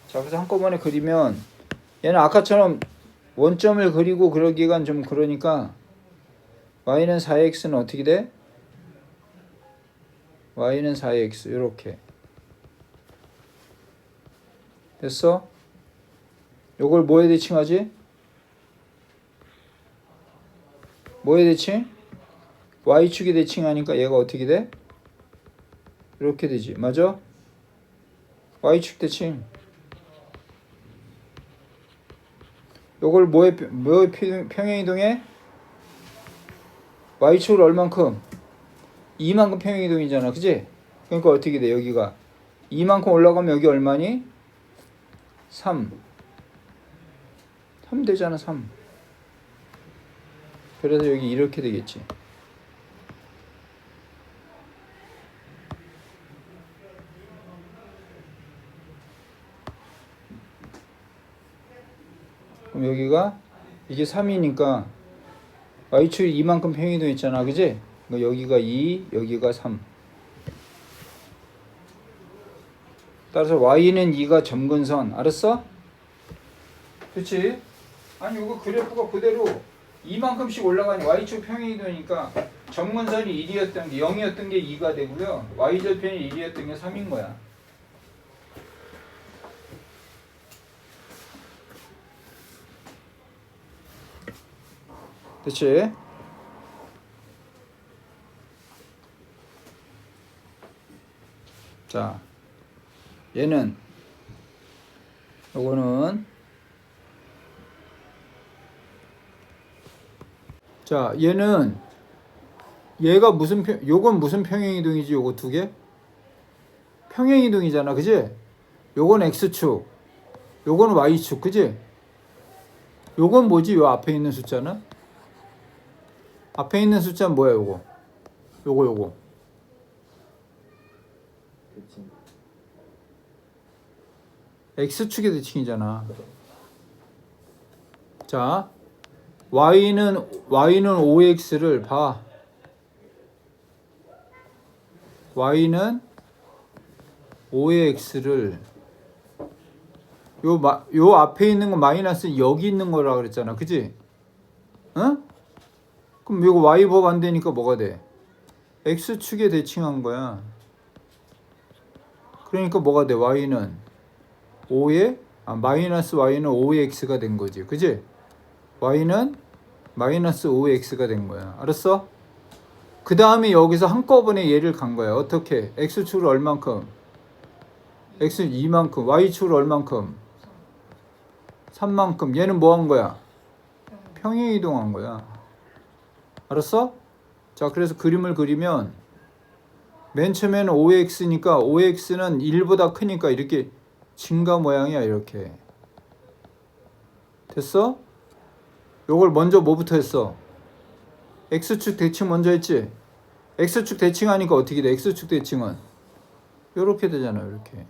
자, 그래서 한꺼번에 그리면 얘는 아까처럼 원점을 그리고 그러기가 좀 그러니까 y는 4x는 어떻게 돼? y는 4x 이렇게 됐어? 요걸 뭐에 대칭하지? 뭐에 대칭? y축에 대칭하니까 얘가 어떻게 돼? 이렇게 되지. 맞아? y축 대칭. 요걸 뭐에 평행이동해? y축을 얼만큼? 2만큼 평행이동이잖아. 그지? 그러니까 어떻게 돼? 여기가 2만큼 올라가면 여기 얼마니? 3 되잖아. 3. 그래서 여기 이렇게 되겠지. 그럼 여기가 이게 3이니까 y축이 2만큼 평행이동 있잖아. 그지? 그러니까 여기가 2, 여기가 3. 따라서 y는 2가 점근선. 알았어? 그치? 아니 이거 그래프가 그대로 2만큼씩 올라가니 y축 평행이동이니까 점근선이 1이었던 게 0이었던 게 2가 되고요. y절편이 1이었던 게 3인 거야. 그치? 자, 얘는 요거는 자, 얘가 무슨 요건 무슨 평행이동이지? 요거 두 개? 평행이동이잖아. 그지? 요건 x축. 요건 y축. 그지? 요건 뭐지? 요 앞에 있는 숫자는? 앞에 있는 숫자는 뭐야, 요거? 요거. 대칭. x축의 대칭이잖아. 자, y는 5x를 봐. y는 5의 x를 요 앞에 있는 거 마이너스 여기 있는 거라 그랬잖아. 그지? 응? 그럼 이거 y법 안 되니까 뭐가 돼? x축에 대칭한 거야. 그러니까 뭐가 돼? y는 5의 마이너스 y는 5의 x가 된 거지. 그지? y는 마이너스 5의 x가 된 거야. 알았어? 그 다음에 여기서 한꺼번에 얘를 간 거야. 어떻게? x축을 얼만큼? x 2만큼. y축을 얼만큼? 3만큼. 얘는 뭐 한 거야? 평행이동한 거야. 알았어? 자, 그래서 그림을 그리면 맨 처음에는 5x니까 5x는 1보다 크니까 이렇게 증가 모양이야. 이렇게. 됐어? 요걸 먼저 뭐부터 했어? x축 대칭 먼저 했지? x축 대칭하니까 어떻게 돼? x축 대칭은 요렇게 되잖아. 이렇게.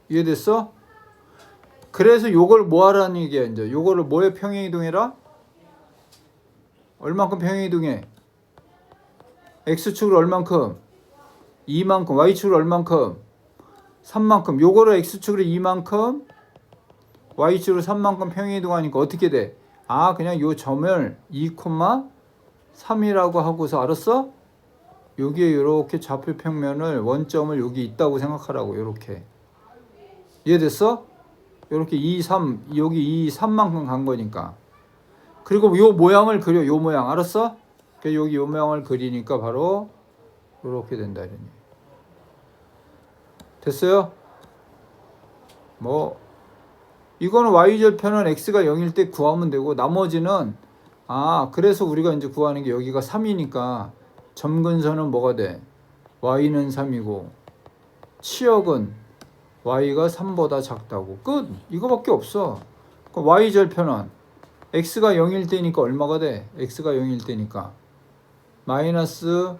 이해됐어? 그래서 요걸 뭐 하라는 얘기야. 이제 요거를 뭐에 평행이동해라? 얼만큼 평행이동해? x축을 얼만큼? 2만큼. y축을 얼만큼? 3만큼. 요거를 x축으로 2만큼, y축으로 3만큼 평행이동하니까 어떻게 돼? 그냥 요 점을 2,3이라고 하고서 알았어? 여기에 이렇게 좌표 평면을 원점을 여기 있다고 생각하라고. 요렇게. 이해됐어? 요렇게 2, 3 여기 2, 3만큼 간 거니까. 그리고 요 모양을 그려. 요 모양. 알았어? 여기 요 모양을 그리니까 바로 요렇게 된다. 이러니. 됐어요? 이거는 y절편은 x가 0일 때 구하면 되고, 나머지는 그래서 우리가 이제 구하는 게 여기가 3이니까 점근선은 뭐가 돼? y는 3이고 치역은 y가 3보다 작다고. 끝! 이거밖에 없어. 그럼 y절편은 x가 0일 때니까 얼마가 돼? x가 0일 때니까 마이너스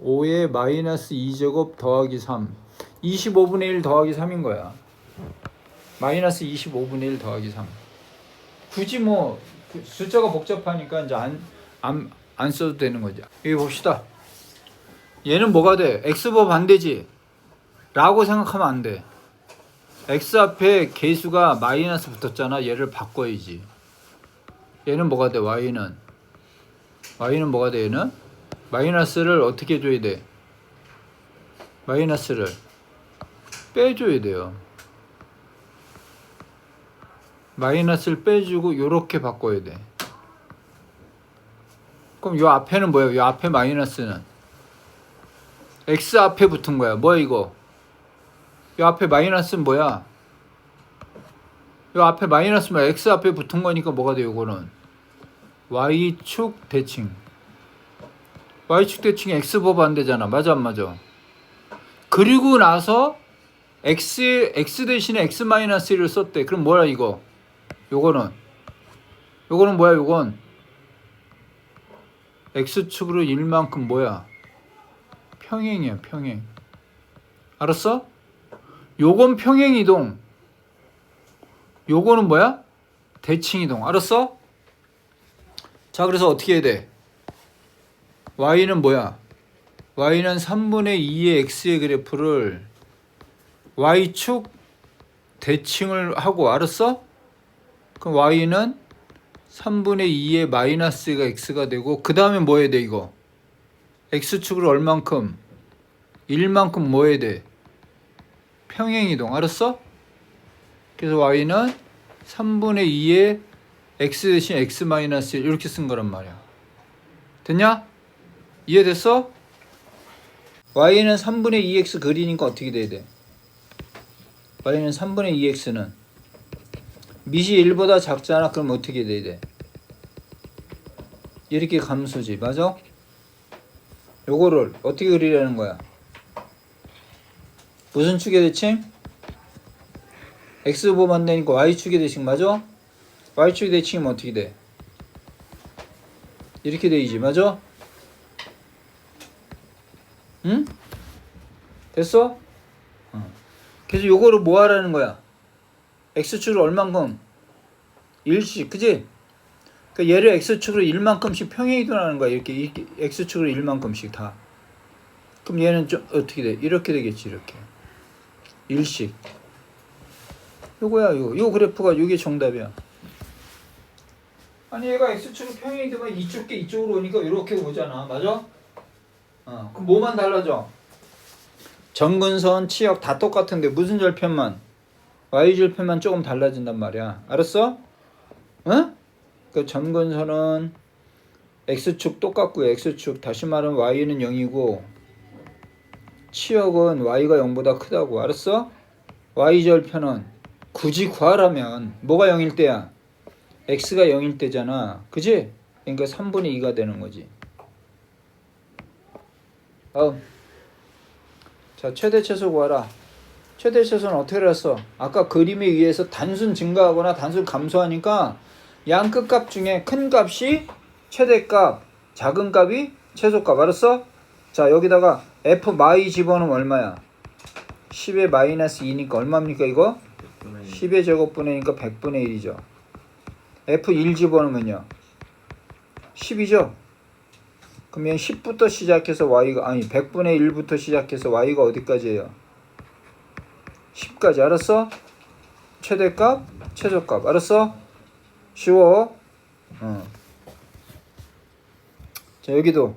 5의 마이너스 2제곱 더하기 3. 25분의 1 더하기 3인 거야. 마이너스 25분의 1 더하기 3. 굳이 숫자가 복잡하니까 이제 안 써도 되는 거죠. 여기 봅시다. 얘는 뭐가 돼? x법 안 되지? 라고 생각하면 안 돼. x 앞에 계수가 마이너스 붙었잖아. 얘를 바꿔야지. 얘는 뭐가 돼? y는 뭐가 돼? 얘는 마이너스를 어떻게 해줘야 돼? 마이너스를 빼줘야 돼요. 마이너스를 빼주고 요렇게 바꿔야 돼. 그럼 요 앞에는 뭐예요? 요 앞에 마이너스는 x 앞에 붙은 거야. 뭐야 이거? 요 앞에 마이너스는 뭐야? 요 앞에 마이너스면 x 앞에 붙은 거니까 뭐가 돼? 요거는 y축 대칭. y축 대칭이 x법 안 되잖아. 맞아 안 맞아? 그리고 나서 x 대신에 x 마이너스 1을 썼대. 그럼 뭐야 이거? 요거는 뭐야? 요건 x축으로 1만큼 뭐야? 평행이야. 평행. 알았어? 요건 평행이동. 요거는 뭐야? 대칭이동. 알았어? 자, 그래서 어떻게 해야 돼? y는 뭐야? y는 3분의 2의 x의 그래프를 y축 대칭을 하고. 알았어? 그럼 y는 3분의 2의 마이너스가 x가 되고, 그 다음에 뭐 해야 돼 이거? x축으로 얼만큼? 1만큼 뭐 해야 돼? 평행이동. 알았어? 그래서 y는 3분의 2의 x 대신 x 마이너스 1 이렇게 쓴 거란 말이야. 됐냐? 이해됐어? y는 3분의 2x 그리니까 어떻게 돼야 돼? y는 3분의 2x는 밑이 1보다 작잖아. 그럼 어떻게 돼야 돼? 이렇게 감소지. 맞아? 요거를 어떻게 그리려는 거야? 무슨 축의 대칭? x법 안 되니까 y축의 대칭. 맞아? y축의 대칭이면 어떻게 돼? 이렇게 되지. 맞아? 응? 됐어? 그래서 요거를 뭐 하라는 거야? x축으로 얼만큼? 1씩. 그지? 그러니까 얘를 x축으로 1만큼씩 평행이동하는 거야. 이렇게 x축으로 1만큼씩 다. 그럼 얘는 좀 어떻게 돼? 이렇게 되겠지. 이렇게 1씩. 요거야. 요 그래프가 요게 정답이야. 아니 얘가 x축으로 평행이동하면 이쪽 게 이쪽으로 오니까 이렇게 오잖아. 맞아? 그럼 뭐만 달라져? 점근선, 치역 다 똑같은데 무슨 절편만? y절편만 조금 달라진단 말이야. 알았어? 응? 그 점근선은 x축 똑같고요. x축 다시 말하면 y는 0이고 치역은 y가 0보다 크다고. 알았어? y절편은 굳이 구하라면 뭐가 0일 때야? x가 0일 때잖아. 그지? 그러니까 3분의 2가 되는 거지. 다음. 자, 최대 최소 구하라. 최대 최소는 어떻게 했어? 아까 그림에 의해서 단순 증가하거나 단순 감소하니까 양 끝값 중에 큰 값이 최대값, 작은 값이 최소값. 알았어? 자, 여기다가 f 마이 집어넣으면 얼마야? 10의 마이너스 2니까 얼마입니까 이거? 10의 제곱분의니까 100분의 1이죠. f 1 집어넣으면요 10이죠. 그러면 10부터 시작해서 y가 100분의 1부터 시작해서 y가 어디까지예요? 10까지. 알았어? 최대값, 최소값. 알았어? 쉬워. 자, 여기도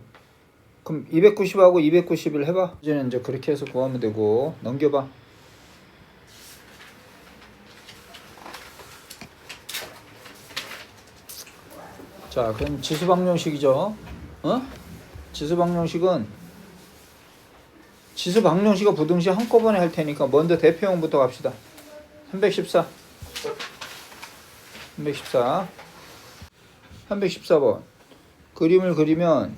그럼 290하고 291 해봐. 이제는 이제 그렇게 해서 구하면 되고. 넘겨봐. 자, 그럼 지수방정식이죠. 지수방정식은 부등식 한꺼번에 할 테니까 먼저 대표형부터 갑시다. 314번 그림을 그리면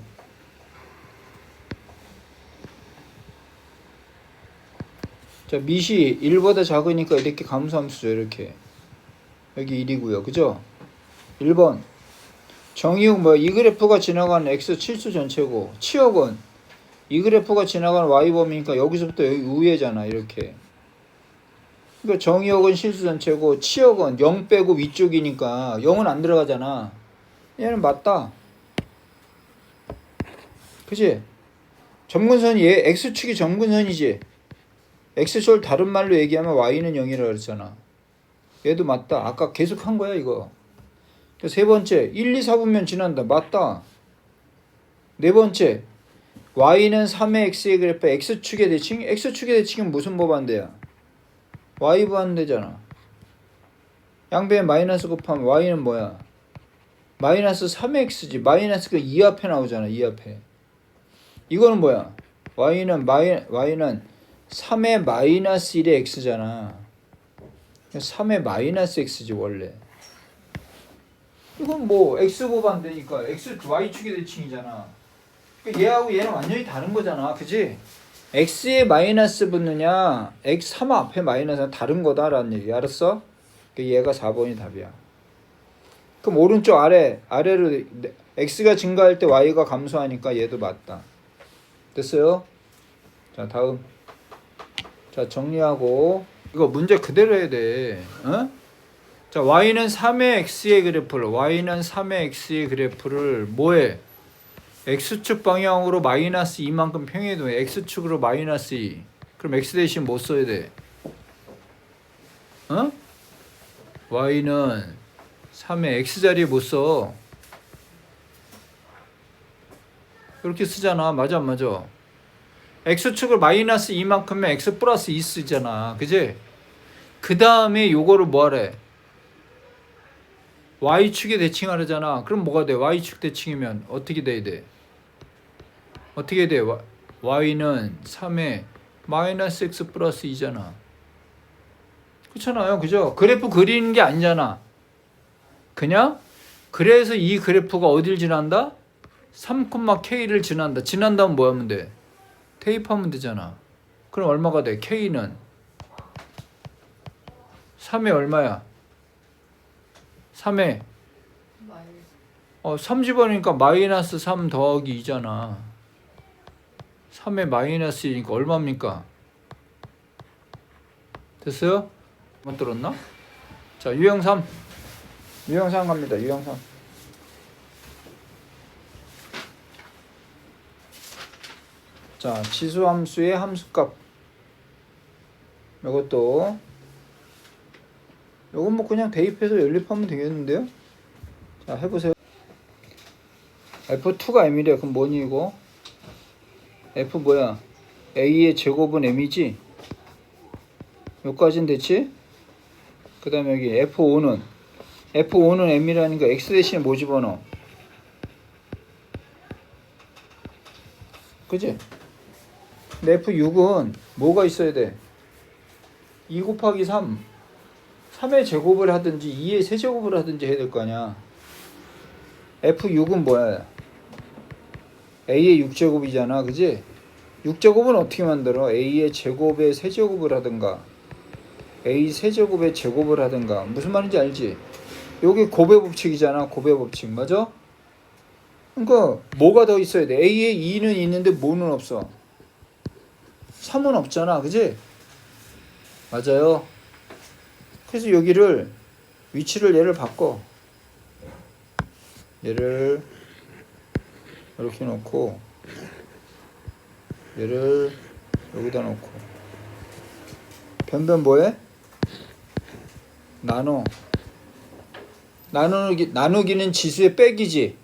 자, 밑이 1보다 작으니까 이렇게 감소함수죠. 이렇게 여기 1이고요. 그죠? 1번 정의역 뭐야? 이 그래프가 지나가는 x 실수 전체고 치역은 이 그래프가 지나가는 y범위니까 여기서부터 여기 우회잖아. 이렇게. 그러니까 정의역은 실수 전체고 치역은 0 빼고 위쪽이니까 0은 안 들어가잖아. 얘는 맞다. 그치? 점근선이 얘 x축이 점근선이지. x축을 다른 말로 얘기하면 y는 0이라고 그랬잖아. 얘도 맞다. 아까 계속 한 거야 이거. 세 번째 1, 2, 4분면 지난다. 맞다. 네 번째 y는 3의 x의 그래프 x축의 대칭. x축의 대칭은 무슨 법안대야? y 부한대잖아. 양변에 마이너스 곱하면 y는 뭐야? 마이너스 3의 x지. 마이너스가 2 앞에 나오잖아. 2 앞에. 이거는 뭐야? y는 3의 마이너스 1의 x잖아. 3의 마이너스 x지 원래. 이건 뭐 x 곱한대니까 x y축의 대칭이잖아. 그러니까 얘하고 얘는 완전히 다른 거잖아. 그지? x에 마이너스 붙느냐 x 3 앞에 마이너스는 다른 거다라는 얘기. 알았어? 얘가 4번이 답이야. 그럼 오른쪽 아래로 x가 증가할 때 y가 감소하니까 얘도 맞다. 됐어요? 자 다음. 자 정리하고 이거 문제 그대로 해야 돼. 어? 자 y는 3의 x의 그래프를 뭐해? x축 방향으로 마이너스 2만큼 평행이동해. x축으로 마이너스 2. 그럼 x 대신 뭐 써야 돼? 어? y는 3의 x자리에 못 써. 이렇게 쓰잖아. 맞아 안 맞아? x축을 마이너스 2만큼면 x 플러스 2 쓰잖아. 그지? 그 다음에 요거를 뭐 하래? y축에 대칭하려잖아. 그럼 뭐가 돼? y축 대칭이면 어떻게 돼야 돼? 어떻게 돼? y는 3의 마이너스 x 플러스 2잖아. 그렇잖아요. 그죠? 그래프 그리는 게 아니잖아. 그냥 그래서 이 그래프가 어딜 지난다? 3,k를 지난다. 지난다면 뭐 하면 돼? 대입하면 되잖아. 그럼 얼마가 돼? k는 3에 얼마야? 3에 3집어넣으니까 마이너스 3 더하기 2잖아. 3에 마이너스 2니까 얼마입니까? 됐어요? 못 들었나? 자 유형 3 갑니다. 유형 3. 자 지수함수의 함수값. 요건 뭐 그냥 대입해서 연립하면 되겠는데요? 자 해보세요. F2가 M이래. 그럼 뭐니 이거? F 뭐야? A의 제곱은 M이지? 여기까지는 됐지? 그 다음에 여기 F5는 M이라니까 X 대신에 뭐 집어넣어? 그치? 근데 F6은 뭐가 있어야 돼? 2 곱하기 3 3의 제곱을 하든지 2의 세제곱을 하든지 해야 될 거 아니야. F6은 뭐야? A의 6제곱이잖아. 그지? 6제곱은 어떻게 만들어? A의 제곱의 세제곱을 하든가 A 세제곱의 제곱을 하든가. 무슨 말인지 알지? 여기 곱의 법칙이잖아. 곱의 법칙. 맞아? 그러니까 뭐가 더 있어야 돼? A에 2는 있는데 뭐는 없어? 3은 없잖아. 그지? 맞아요. 그래서 여기를 위치를 얘를 바꿔. 얘를 이렇게 놓고 얘를 여기다 놓고 변변 뭐해? 나누기는 지수의 빼기지.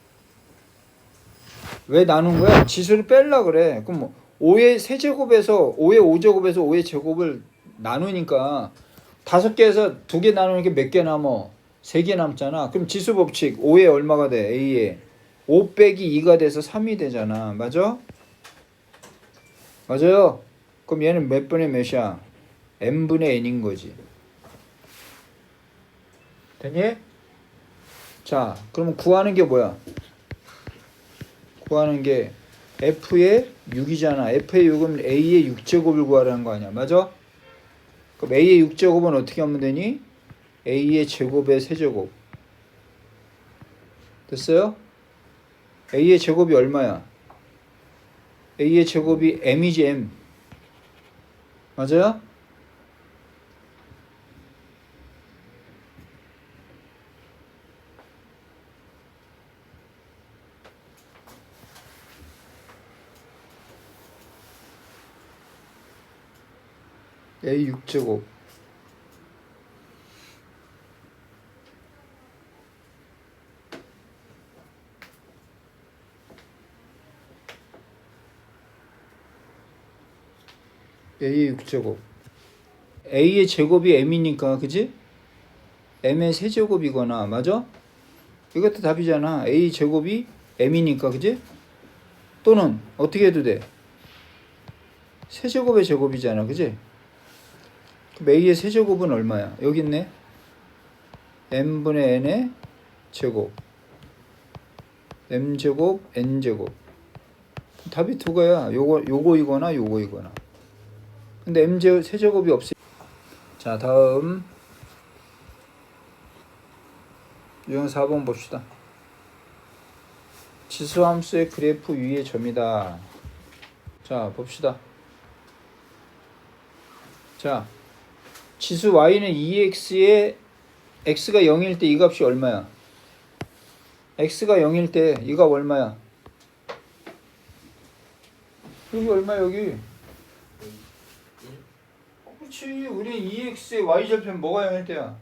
왜 나눈 거야? 지수를 뺄라 그래. 그럼 뭐 5의 세제곱에서 5의 5제곱에서 5의 제곱을 나누니까 5개에서 2개 나누니까 몇 개 남어? 3개 남잖아. 그럼 지수 법칙 5에 얼마가 돼? A에 5 빼기 2가 돼서 3이 되잖아. 맞아? 맞아요? 그럼 얘는 몇 분의 몇이야? n분의 n인 거지. 됐니? 자, 그러면 구하는 게 뭐야? 구하는 게 f의 6이잖아. f의 6은 a의 6제곱을 구하라는 거 아니야. 맞아? 그럼 a의 6제곱은 어떻게 하면 되니? a의 제곱의 세제곱. 됐어요? a의 제곱이 얼마야? a의 제곱이 m이지 m. 맞아요? A 6제곱 A의 6제곱 A의 제곱이 M이니까 그지? M의 세제곱이거나 맞아? 이것도 답이잖아. A 제곱이 M이니까 그지? 또는 어떻게 해도 돼? 세제곱의 제곱이잖아 그지? 그럼 A의 세제곱은 얼마야? 여기 있네. M분의 N의 제곱 M제곱 N제곱 답이 두 개야. 요거이거나 요거이거나. 근데 M 세제곱이 없어. 자 다음 유형 4번 봅시다. 지수함수의 그래프 위의 점이다. 자 봅시다. 자 지수 y는 2x에 x가 0일 때 이 값이 얼마야? x가 0일 때 이 값 얼마야? 여기 얼마 여기? 그렇지. 우리 2x의 y절편 뭐가 0일 때야?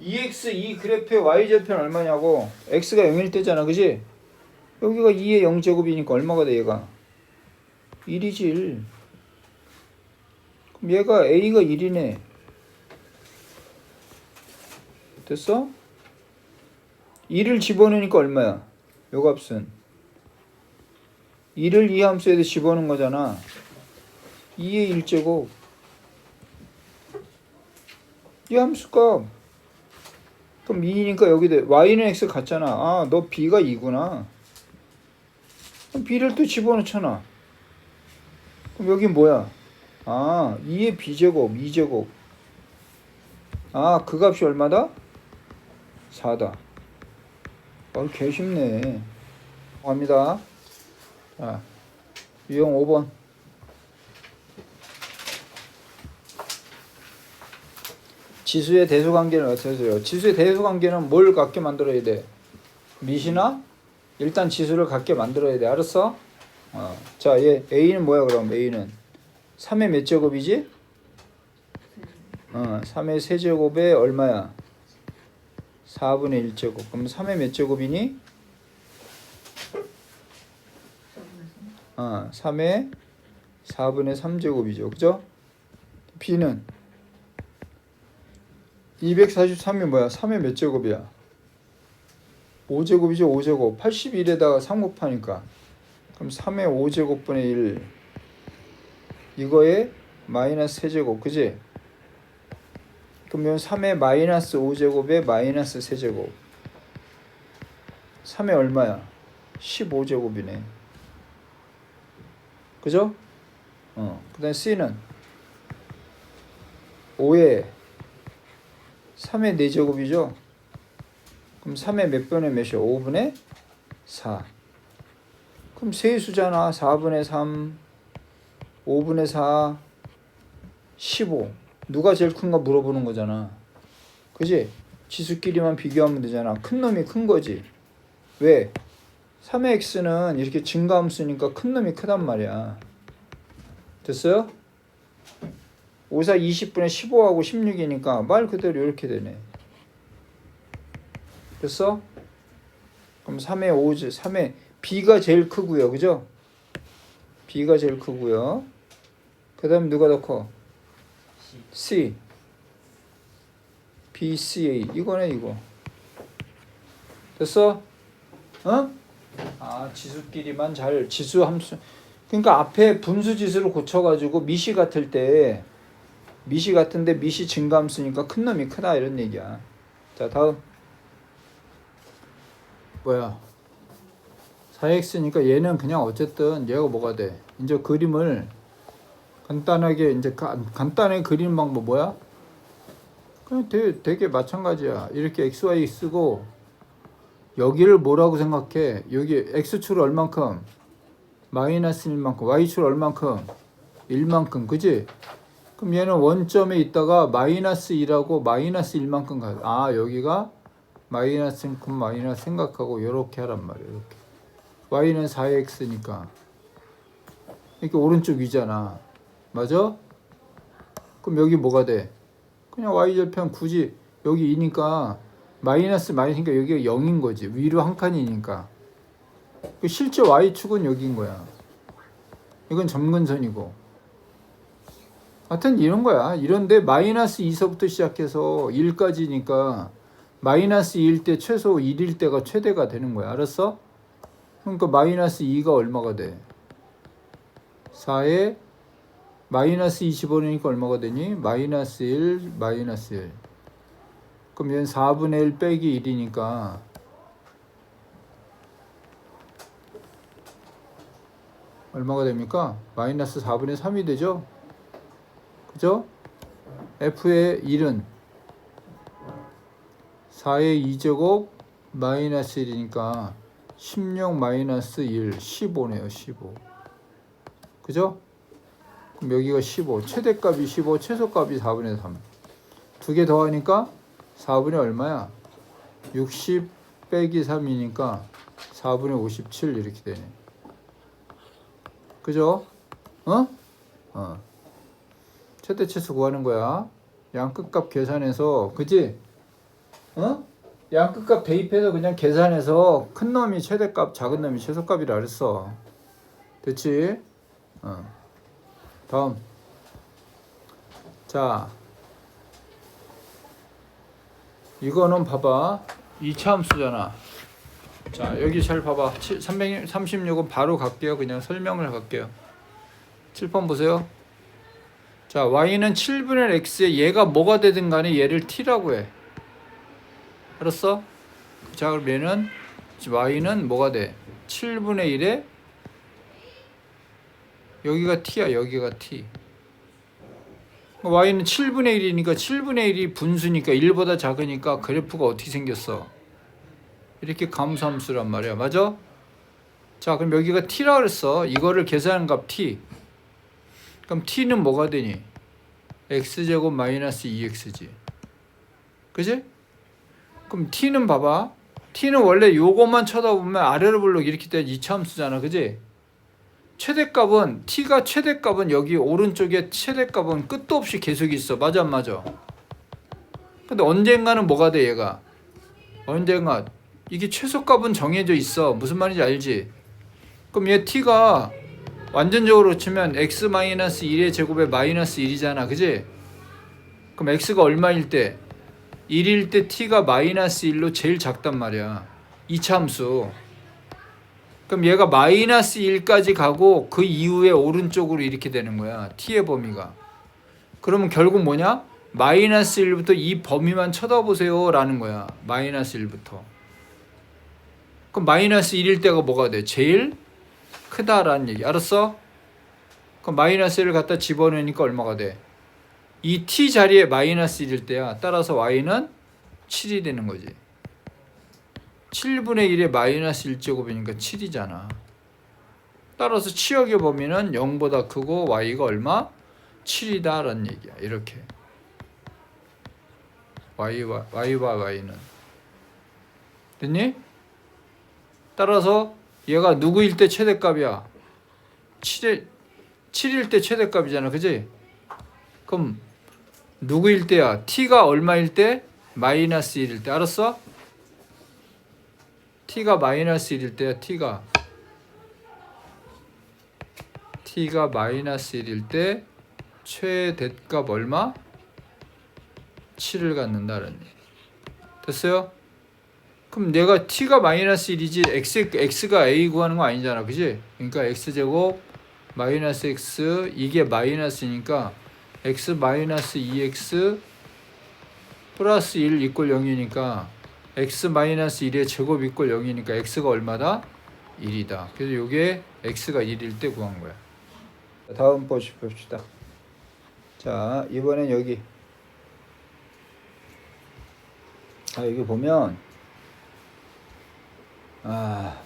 2x 이 그래프의 y절편 얼마냐고. x가 0일 때잖아 그지? 여기가 2의 0제곱이니까 얼마가 돼 얘가? 1이지 1. 그럼 얘가 a가 1이네. 됐어? 2를 집어넣으니까 얼마야? 요 값은 2를 이 함수에다 집어넣은 거잖아. 2의 1제곱 이 함수값 그럼 2니까 여기 돼. y는 x 같잖아. 아, 너 b가 2구나. 그럼 b를 또 집어넣잖아. 그럼 여기 뭐야? 아, 2의 b제곱 2제곱. 아, 그 값이 얼마다? 4다. 개 쉽네. 갑니다. 자, 유형 5번. 지수의 대수관계를 갖춰줘요. 지수의 대수관계는 뭘 갖게 만들어야 돼? 미시나? 일단 지수를 갖게 만들어야 돼. 알았어? 자, 얘 A는 뭐야 그럼? A는 3의 몇 제곱이지? 3의 세제곱에 얼마야? 4분의 1제곱. 그럼 3의 몇 제곱이니? 3의 4분의 3제곱이죠. 그죠? B는 243이 뭐야? 3의 몇 제곱이야? 5제곱이죠. 5제곱. 81에다가 3 곱하니까 그럼 3의 5제곱분의 1 이거에 마이너스 세제곱. 그지? 그러면 3의 마이너스 5제곱에 마이너스 세제곱 3의 얼마야? 15제곱이네. 그죠? 그 다음에 C는 5에 3의 4제곱이죠? 그럼 3의 몇 분의 몇이야? 5분의 4. 그럼 세수잖아. 4분의 3, 5분의 4, 15. 누가 제일 큰가 물어보는 거잖아. 그지? 지수끼리만 비교하면 되잖아. 큰 놈이 큰 거지. 왜? 3의 x는 이렇게 증가함수니까 큰 놈이 크단 말이야. 됐어요? 5, 4, 20분의 15하고 16이니까 말 그대로 이렇게 되네. 됐어? 그럼 3의 5, 3의 b가 제일 크고요. 그죠? b가 제일 크고요. 그 다음에 누가 더 커? C. B, C, A. 이거네 이거. 됐어? 지수끼리만 잘 지수 함수. 그러니까 앞에 분수 지수를 고쳐가지고 미시 같을 때 미시 같은데 미시 증가함수니까 큰 놈이 크다 이런 얘기야. 자 다음 뭐야? 4x니까 얘는 그냥 어쨌든 얘가 뭐가 돼? 이제 그림을 간단하게 이제 간단하게 그리는 방법 뭐야? 그냥 되게 마찬가지야. 이렇게 xy 쓰고 여기를 뭐라고 생각해? 여기 x축을 얼만큼? 마이너스 1만큼. y축을 얼만큼? 1만큼. 그지? 그럼 얘는 원점에 있다가 마이너스 2라고 마이너스 1만큼 가. 여기가 마이너스 1만큼 마이너스 생각하고 이렇게 하란 말이야. 이렇게. y는 4x니까. 이렇게 오른쪽 위잖아. 맞아? 그럼 여기 뭐가 돼? 그냥 y절편 굳이 여기 2니까 마이너스 마이너스니까 여기가 0인 거지. 위로 한 칸이니까. 실제 y축은 여기인 거야. 이건 점근선이고. 하여튼 이런 거야. 이런데 마이너스 2서부터 시작해서 1까지니까 마이너스 2일 때 최소 1일 때가 최대가 되는 거야. 알았어? 그러니까 마이너스 2가 얼마가 돼? 4에 마이너스 25니까 얼마가 되니? 마이너스 1, 마이너스 1. 그럼 얘는 4분의 1 빼기 1이니까 얼마가 됩니까? 마이너스 4분의 3이 되죠? 그죠? f의 1은 4의 2제곱 마이너스 1이니까 16 마이너스 1, 15네요. 15. 그죠? 그럼 여기가 15. 최대값이 15, 최소값이 4분의 3. 두 개 더하니까 4분의 얼마야? 60 빼기 3이니까 4분의 57 이렇게 되네. 그죠? 최대 최소 구하는 거야. 양끝값 계산해서, 그지? 양끝값 대입해서 그냥 계산해서 큰 놈이 최대값, 작은 놈이 최소값이라 그랬어. 됐지? 다음. 자, 이거는 봐봐. 2차 함수잖아. 자, 여기 잘 봐봐. 336은 바로 갈게요. 그냥 설명을 갈게요. 7번 보세요. 자, y는 7분의 x에 얘가 뭐가 되든 간에 얘를 t라고 해. 알았어? 자, 그럼 얘는 y는 뭐가 돼? 7분의 1에 여기가 t야. 여기가 t. y는 7분의 1이니까 7분의 1이 분수니까 1보다 작으니까 그래프가 어떻게 생겼어? 이렇게 감소함수란 말이야. 맞아? 자, 그럼 여기가 t라 그랬어. 이거를 계산한 값 t. 그럼 t는 뭐가 되니? x제곱 마이너스 2x지. 그지? 그럼 t는 봐봐. t는 원래 요것만 쳐다보면 아래로 볼록 이렇게 돼 2차 함수잖아. 그지? 최대값은 t가 최대값은 여기 오른쪽에 최대값은 끝도 없이 계속 있어. 맞아 안 맞아? 근데 언젠가는 뭐가 돼 얘가? 언젠가 이게 최소값은 정해져 있어. 무슨 말인지 알지? 그럼 얘 t가 완전적으로 치면 x-1의 제곱에 마이너스 1이잖아. 그지? 그럼 x가 얼마일 때? 1일 때 t가 마이너스 1로 제일 작단 말이야. 2차 함수. 그럼 얘가 마이너스 1까지 가고 그 이후에 오른쪽으로 이렇게 되는 거야. t의 범위가. 그러면 결국 뭐냐? 마이너스 1부터 이 범위만 쳐다보세요 라는 거야. 마이너스 1부터. 그럼 마이너스 1일 때가 뭐가 돼? 제일 크다라는 얘기. 알았어? 그럼 마이너스 1을 갖다 집어넣으니까 얼마가 돼? 이 t 자리에 마이너스 1일 때야. 따라서 y는 7이 되는 거지. 7분의 1에 마이너스 1제곱이니까 7이잖아. 따라서 치역의 범위는 0보다 크고 y가 얼마? 7이다 라는 얘기야. 이렇게 y와 y는 됐니? 따라서 얘가 누구일 때 최대값이야? 7일 때 최대값이잖아. 그지? 그럼 누구일 때야? t가 얼마일 때? 마이너스 1일 때. 알았어? t가 마이너스 1일 때야. t가 마이너스 1일 때 최대값 얼마? 7을 갖는다는 얘기. 됐어요? 그럼 내가 t가 마이너스 1이지 x가 a 구하는 거 아니잖아. 그지? 그러니까 x제곱 마이너스 x 이게 마이너스니까 x 마이너스 2x 플러스 1 이꼴 0이니까 x 마이너스 1의 제곱 이꼴 0이니까 x가 얼마다? 1이다. 그래서 이게 x가 1일 때 구한 거야. 다음 봅시다. 자, 이번엔 여기. 여기 보면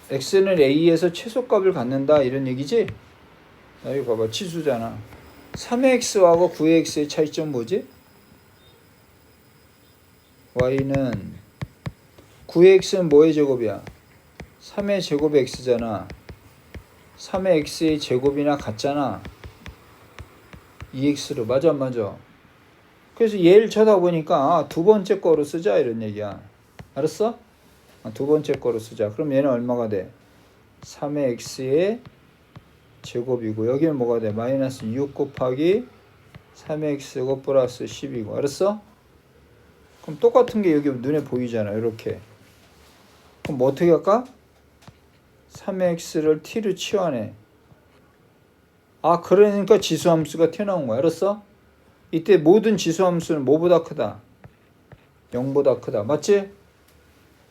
x는 a에서 최소값을 갖는다 이런 얘기지? 여기 봐봐. 치수잖아. 3의 x하고 9의 x의 차이점 뭐지? y는 9의 x는 뭐의 제곱이야? 3의 제곱의 x잖아. 3의 x의 제곱이나 같잖아. 2x로. 맞아 안 맞아? 그래서 얘를 쳐다보니까 두 번째 거로 쓰자 이런 얘기야. 알았어? 두 번째 거로 쓰자. 그럼 얘는 얼마가 돼? 3의 x의 제곱이고 여기는 뭐가 돼? 마이너스 6 곱하기 3의 x고 플러스 10이고. 알았어? 그럼 똑같은 게 여기 눈에 보이잖아. 이렇게. 그럼 뭐 어떻게 할까? 3의 x를 t로 치환해. 아, 그러니까 지수함수가 튀어나온 거야. 알았어? 이때 모든 지수함수는 뭐보다 크다? 0보다 크다. 맞지?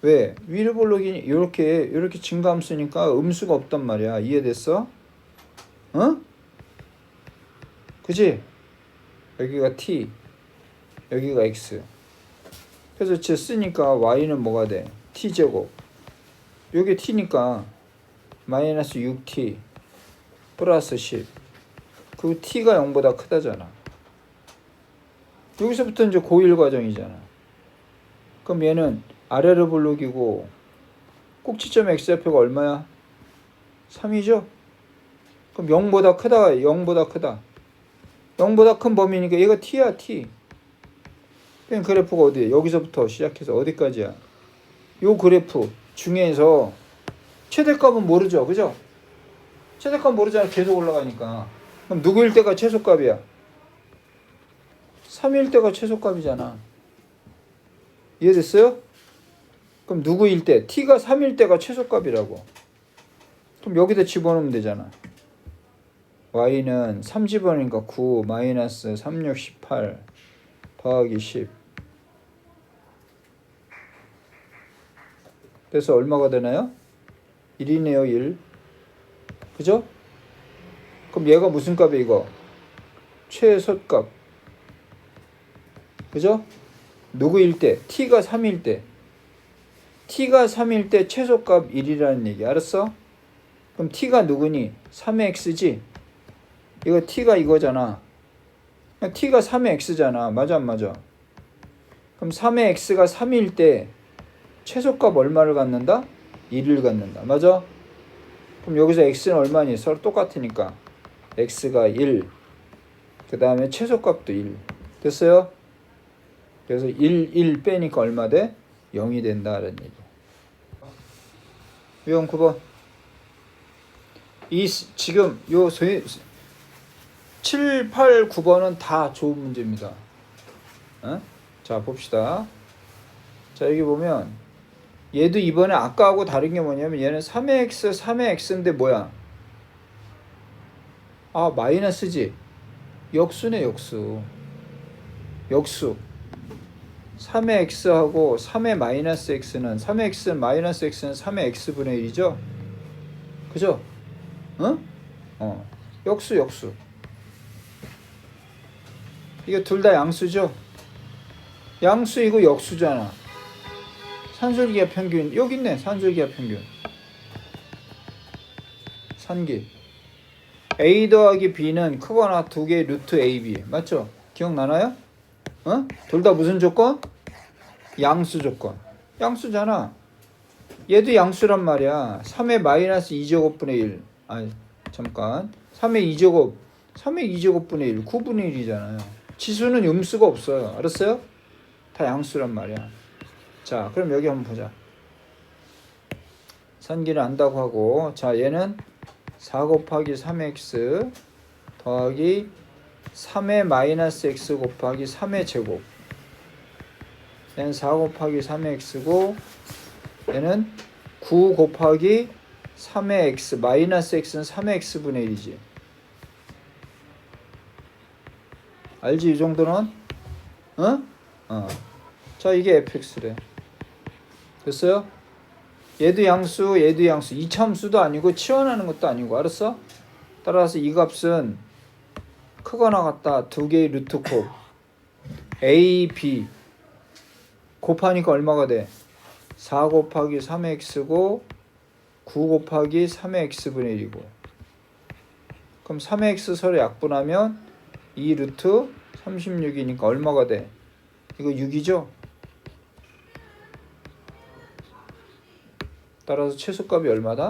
왜? 위로 볼록이 이렇게 증가함수니까 음수가 없단 말이야. 이해됐어? 어? 그지? 여기가 t, 여기가 x. 그래서 쟤 쓰니까 y는 뭐가 돼? t제곱. 요게 t니까 마이너스 6t 플러스 10. 그 t가 0보다 크다잖아. 여기서부터 이제 고1 과정이잖아. 그럼 얘는 아래로 볼록이고 꼭지점 x좌표가 얼마야? 3이죠? 그럼 0보다 크다, 0보다 크다. 0보다 큰 범위니까 얘가 t야, t. 그럼 그래프가 어디야? 여기서부터 시작해서 어디까지야? 요 그래프 중에서 최대값은 모르죠, 그죠? 최대값 모르잖아, 계속 올라가니까. 그럼 누구일 때가 최소값이야? 3일 때가 최소값이잖아. 이해됐어요? 그럼 누구일 때? t가 3일 때가 최소값이라고. 그럼 여기다 집어넣으면 되잖아. y는 3 집어넣으니까 9 마이너스 3, 6, 18 더하기 10. 그래서 얼마가 되나요? 1이네요, 1. 그죠? 그럼 얘가 무슨 값이야, 이거? 최소값. 그죠? 누구일 때? t가 3일 때. t가 3일 때 최소값 1이라는 얘기. 알았어? 그럼 t가 누구니? 3의 x지? 이거 t가 이거잖아. t가 3의 x잖아. 맞아 안 맞아? 그럼 3의 x가 3일 때 최소값 얼마를 갖는다? 1을 갖는다. 맞아? 그럼 여기서 x는 얼마니? 서로 똑같으니까 x가 1. 그 다음에 최소값도 1. 됐어요? 그래서 1 빼니까 얼마 돼? 0이 된다라는 얘기. 유형 9번. 지금 요 7, 8, 9번은 다 좋은 문제입니다. 어? 자, 봅시다. 자, 여기 보면 얘도 이번에 아까하고 다른 게 뭐냐면 얘는 3의 x, 3의 x인데 뭐야? 아, 마이너스지. 역수네, 역수. 역수. 3의 x하고 3의 마이너스 x는 3의 x는 마이너스 x는 3의 x분의 1이죠? 그죠? 어? 역수, 역수. 이게 둘 다 양수죠? 양수이고 역수잖아. 산술기하 평균 여기 있네. 산술기하 평균. 산기. a 더하기 b는 크거나 두 개의 루트 ab. 맞죠? 기억나나요? 둘 다 무슨 조건? 양수 조건. 양수잖아. 얘도 양수란 말이야. 3의 마이너스 2제곱분의 1. 아니 잠깐. 3의 2제곱. 3의 2제곱분의 1. 9분의 1이잖아요. 지수는 음수가 없어요. 알았어요? 다 양수란 말이야. 자, 그럼 여기 한번 보자. 산기를 안다고 하고, 자, 얘는 4 곱하기 3x 더하기 3의 마이너스 x 곱하기 3의 제곱. 얘는 4 곱하기 3의 x고, 얘는 9 곱하기 3의 x, 마이너스 x는 3의 x분의 1이지. 알지? 이 정도는? 자, 이게 fx래. 됐어요? 얘도 양수, 얘도 양수. 이차함수도 아니고 치환하는 것도 아니고. 알았어? 따라서 이 값은 크거나 같다. 두 개의 루트 곱. a, b. 곱하니까 얼마가 돼? 4 곱하기 3x고 9 곱하기 3의 x분의 1이고. 그럼 3의 x 서로 약분하면 2 루트 36이니까 얼마가 돼? 이거 6이죠? 따라서 최소값이 얼마다?